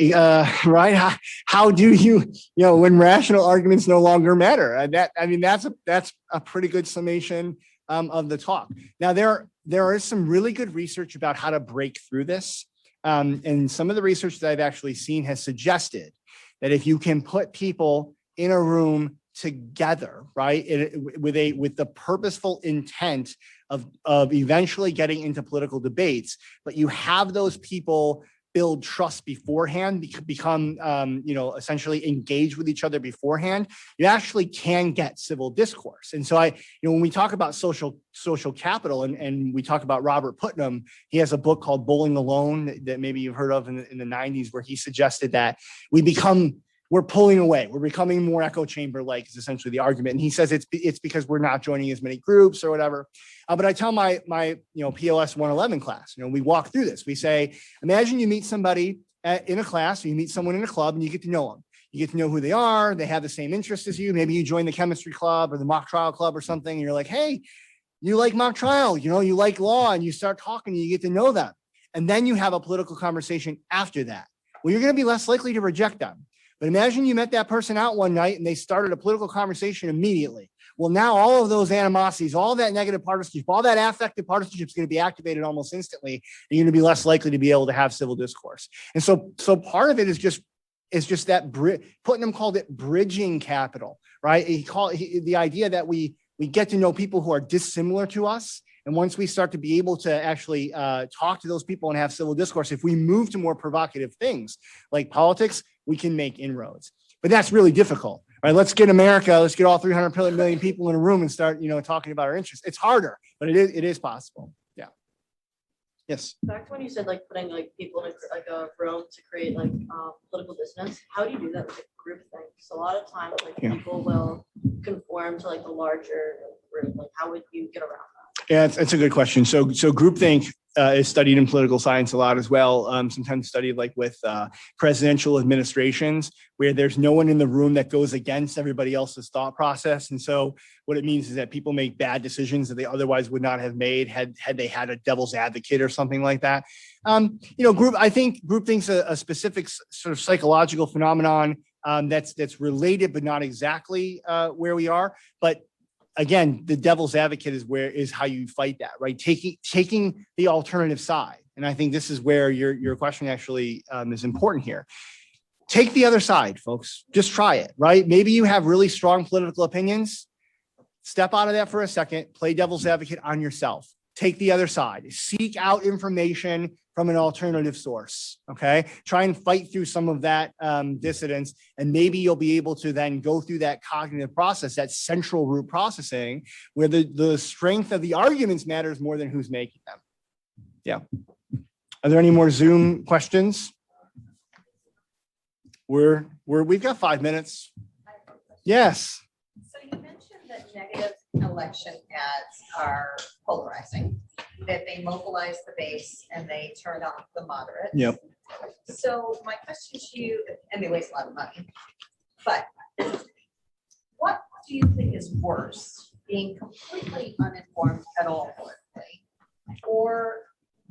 right? How do you, when rational arguments no longer matter? That's a pretty good summation of the talk. Now, there is some really good research about how to break through this, and some of the research that I've actually seen has suggested that if you can put people in a room together, right, with the purposeful intent of eventually getting into political debates, but you have those people build trust beforehand, become essentially engage with each other beforehand, you actually can get civil discourse. And so when we talk about social capital and we talk about Robert Putnam, he has a book called Bowling Alone that maybe you've heard of in the 90s, where he suggested that we're pulling away. We're becoming more echo chamber like is essentially the argument. And he says it's because we're not joining as many groups or whatever. But I tell my POS 111 class, we walk through this. We say, imagine you meet somebody in a class, or you meet someone in a club, and you get to know them. You get to know who they are. They have the same interests as you. Maybe you join the chemistry club or the mock trial club or something. And you're like, hey, you like mock trial, you like law, and you start talking and you get to know them. And then you have a political conversation after that. Well, you're going to be less likely to reject them. But imagine you met that person out one night and they started a political conversation immediately. Well, now all of those animosities, all that negative partisanship, all that affective partisanship is going to be activated almost instantly. And you're going to be less likely to be able to have civil discourse. And so part of it is just that Putnam called it bridging capital, right? The idea that we get to know people who are dissimilar to us. And once we start to be able to actually talk to those people and have civil discourse, if we move to more provocative things like politics, we can make inroads. But that's really difficult, right? Let's get all 300 million people in a room and start, talking about our interests. It's harder, but it is possible. Yeah. Yes. Back to when you said like putting like people in a room to create like political dissonance, how do you do that with group things? So a lot of times like people will conform to like the larger group. Like how would you get around that? Yeah, it's a good question. So groupthink is studied in political science a lot as well. Sometimes studied like with presidential administrations where there's no one in the room that goes against everybody else's thought process. And so what it means is that people make bad decisions that they otherwise would not have made had they had a devil's advocate or something like that. I think groupthink's a specific sort of psychological phenomenon that's related, but not exactly where we are. But again, the devil's advocate is how you fight that, right? Taking the alternative side. And I think this is where your question actually is important here. Take the other side, folks. Just try it, right? Maybe you have really strong political opinions. Step out of that for a second. Play devil's advocate on yourself. Take the other side. Seek out information from an alternative source, okay? Try and fight through some of that dissidence, and maybe you'll be able to then go through that cognitive process, that central root processing, where the strength of the arguments matters more than who's making them. Yeah. Are there any more Zoom questions? We've got 5 minutes. Yes. So you mentioned that negative election ads are polarizing, that they mobilize the base and they turn off the moderates. Yep. So my question to you, and they waste a lot of money, but what do you think is worse, being completely uninformed at all politically, or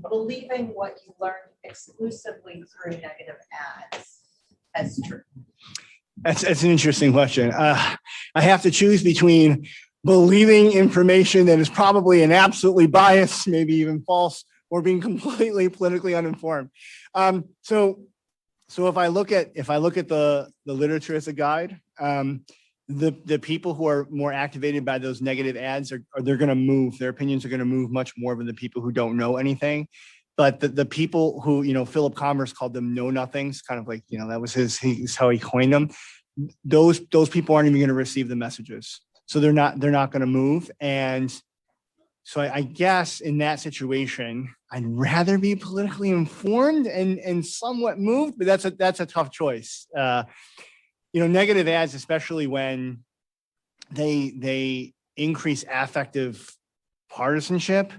believing what you learned exclusively through negative ads as true? That's an interesting question. I have to choose between believing information that is probably an absolutely biased, maybe even false, or being completely politically uninformed. So if I look at the literature as a guide, the people who are more activated by those negative ads they're going to move. Their opinions are going to move much more than the people who don't know anything. But the people who, Philip Commerce called them know nothings, kind of like, that was how he coined them. Those people aren't even going to receive the messages. So they're not going to move. And so I guess in that situation, I'd rather be politically informed and somewhat moved, but that's a tough choice. Negative ads, especially when they increase affective partisanship,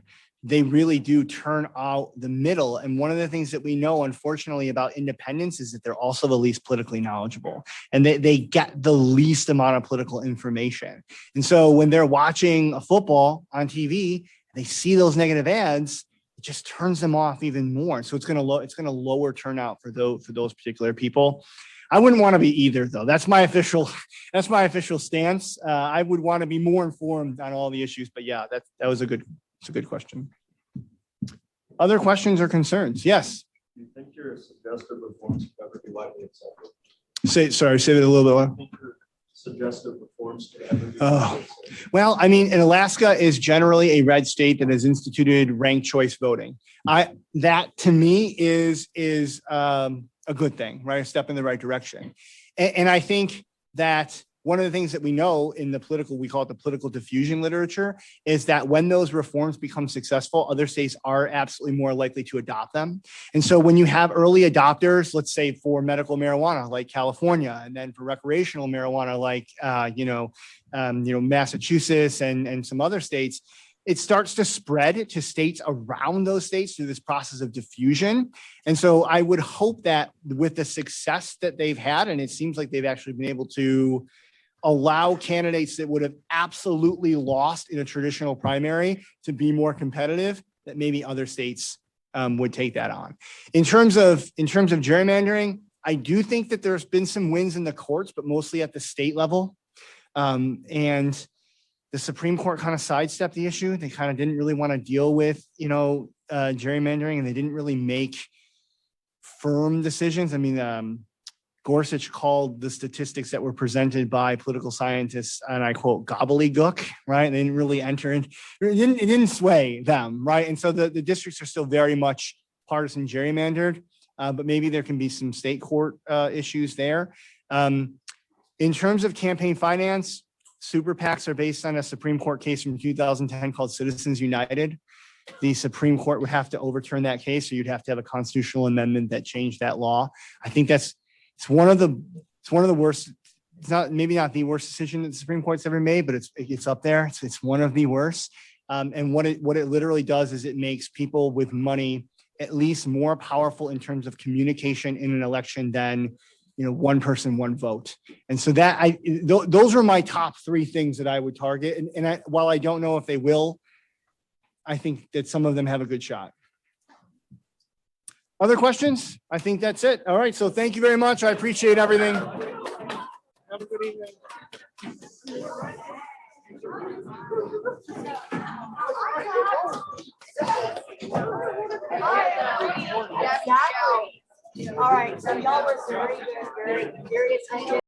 they really do turn out the middle. And one of the things that we know, unfortunately, about independents is that they're also the least politically knowledgeable, and they get the least amount of political information. And so when they're watching a football on TV, they see those negative ads, it just turns them off even more. So it's going to lower turnout for those particular people. I wouldn't want to be either, though. That's my official stance. I would want to be more informed on all the issues. But yeah, that was a good question. Other questions or concerns? Yes. Do you think your suggestive reforms could ever be widely accepted? Say it a little bit louder. Do you think your suggestive reforms could ever be Oh. widely accepted? Well, I mean, in Alaska is generally a red state that has instituted ranked choice voting. That to me is a good thing, right? A step in the right direction. And I think that one of the things that we know in the political, we call it the political diffusion literature, is that when those reforms become successful, other states are absolutely more likely to adopt them. And so when you have early adopters, let's say for medical marijuana, like California, and then for recreational marijuana, like, Massachusetts and some other states, it starts to spread to states around those states through this process of diffusion. And so I would hope that with the success that they've had, and it seems like they've actually been able to allow candidates that would have absolutely lost in a traditional primary to be more competitive, that maybe other states would take that on. In terms of gerrymandering, I do think that there's been some wins in the courts, but mostly at the state level. And the Supreme Court kind of sidestepped the issue. They kind of didn't really want to deal with, gerrymandering, and they didn't really make firm decisions. I mean, Gorsuch called the statistics that were presented by political scientists, and I quote, gobbledygook, right? They didn't really enter in, it didn't sway them, right? And so the districts are still very much partisan gerrymandered, but maybe there can be some state court issues there. In terms of campaign finance, super PACs are based on a Supreme Court case from 2010 called Citizens United. The Supreme Court would have to overturn that case, or you'd have to have a constitutional amendment that changed that law. I think it's one of the worst. It's maybe not the worst decision that the Supreme Court's ever made, but it's up there. It's one of the worst. And what it literally does is it makes people with money at least more powerful in terms of communication in an election than one person, one vote. And so those are my top three things that I would target. And while I don't know if they will, I think that some of them have a good shot. Other questions? I think that's it. All right. So thank you very much. I appreciate everything. Have a good evening. All right, so y'all were very good, very attentive.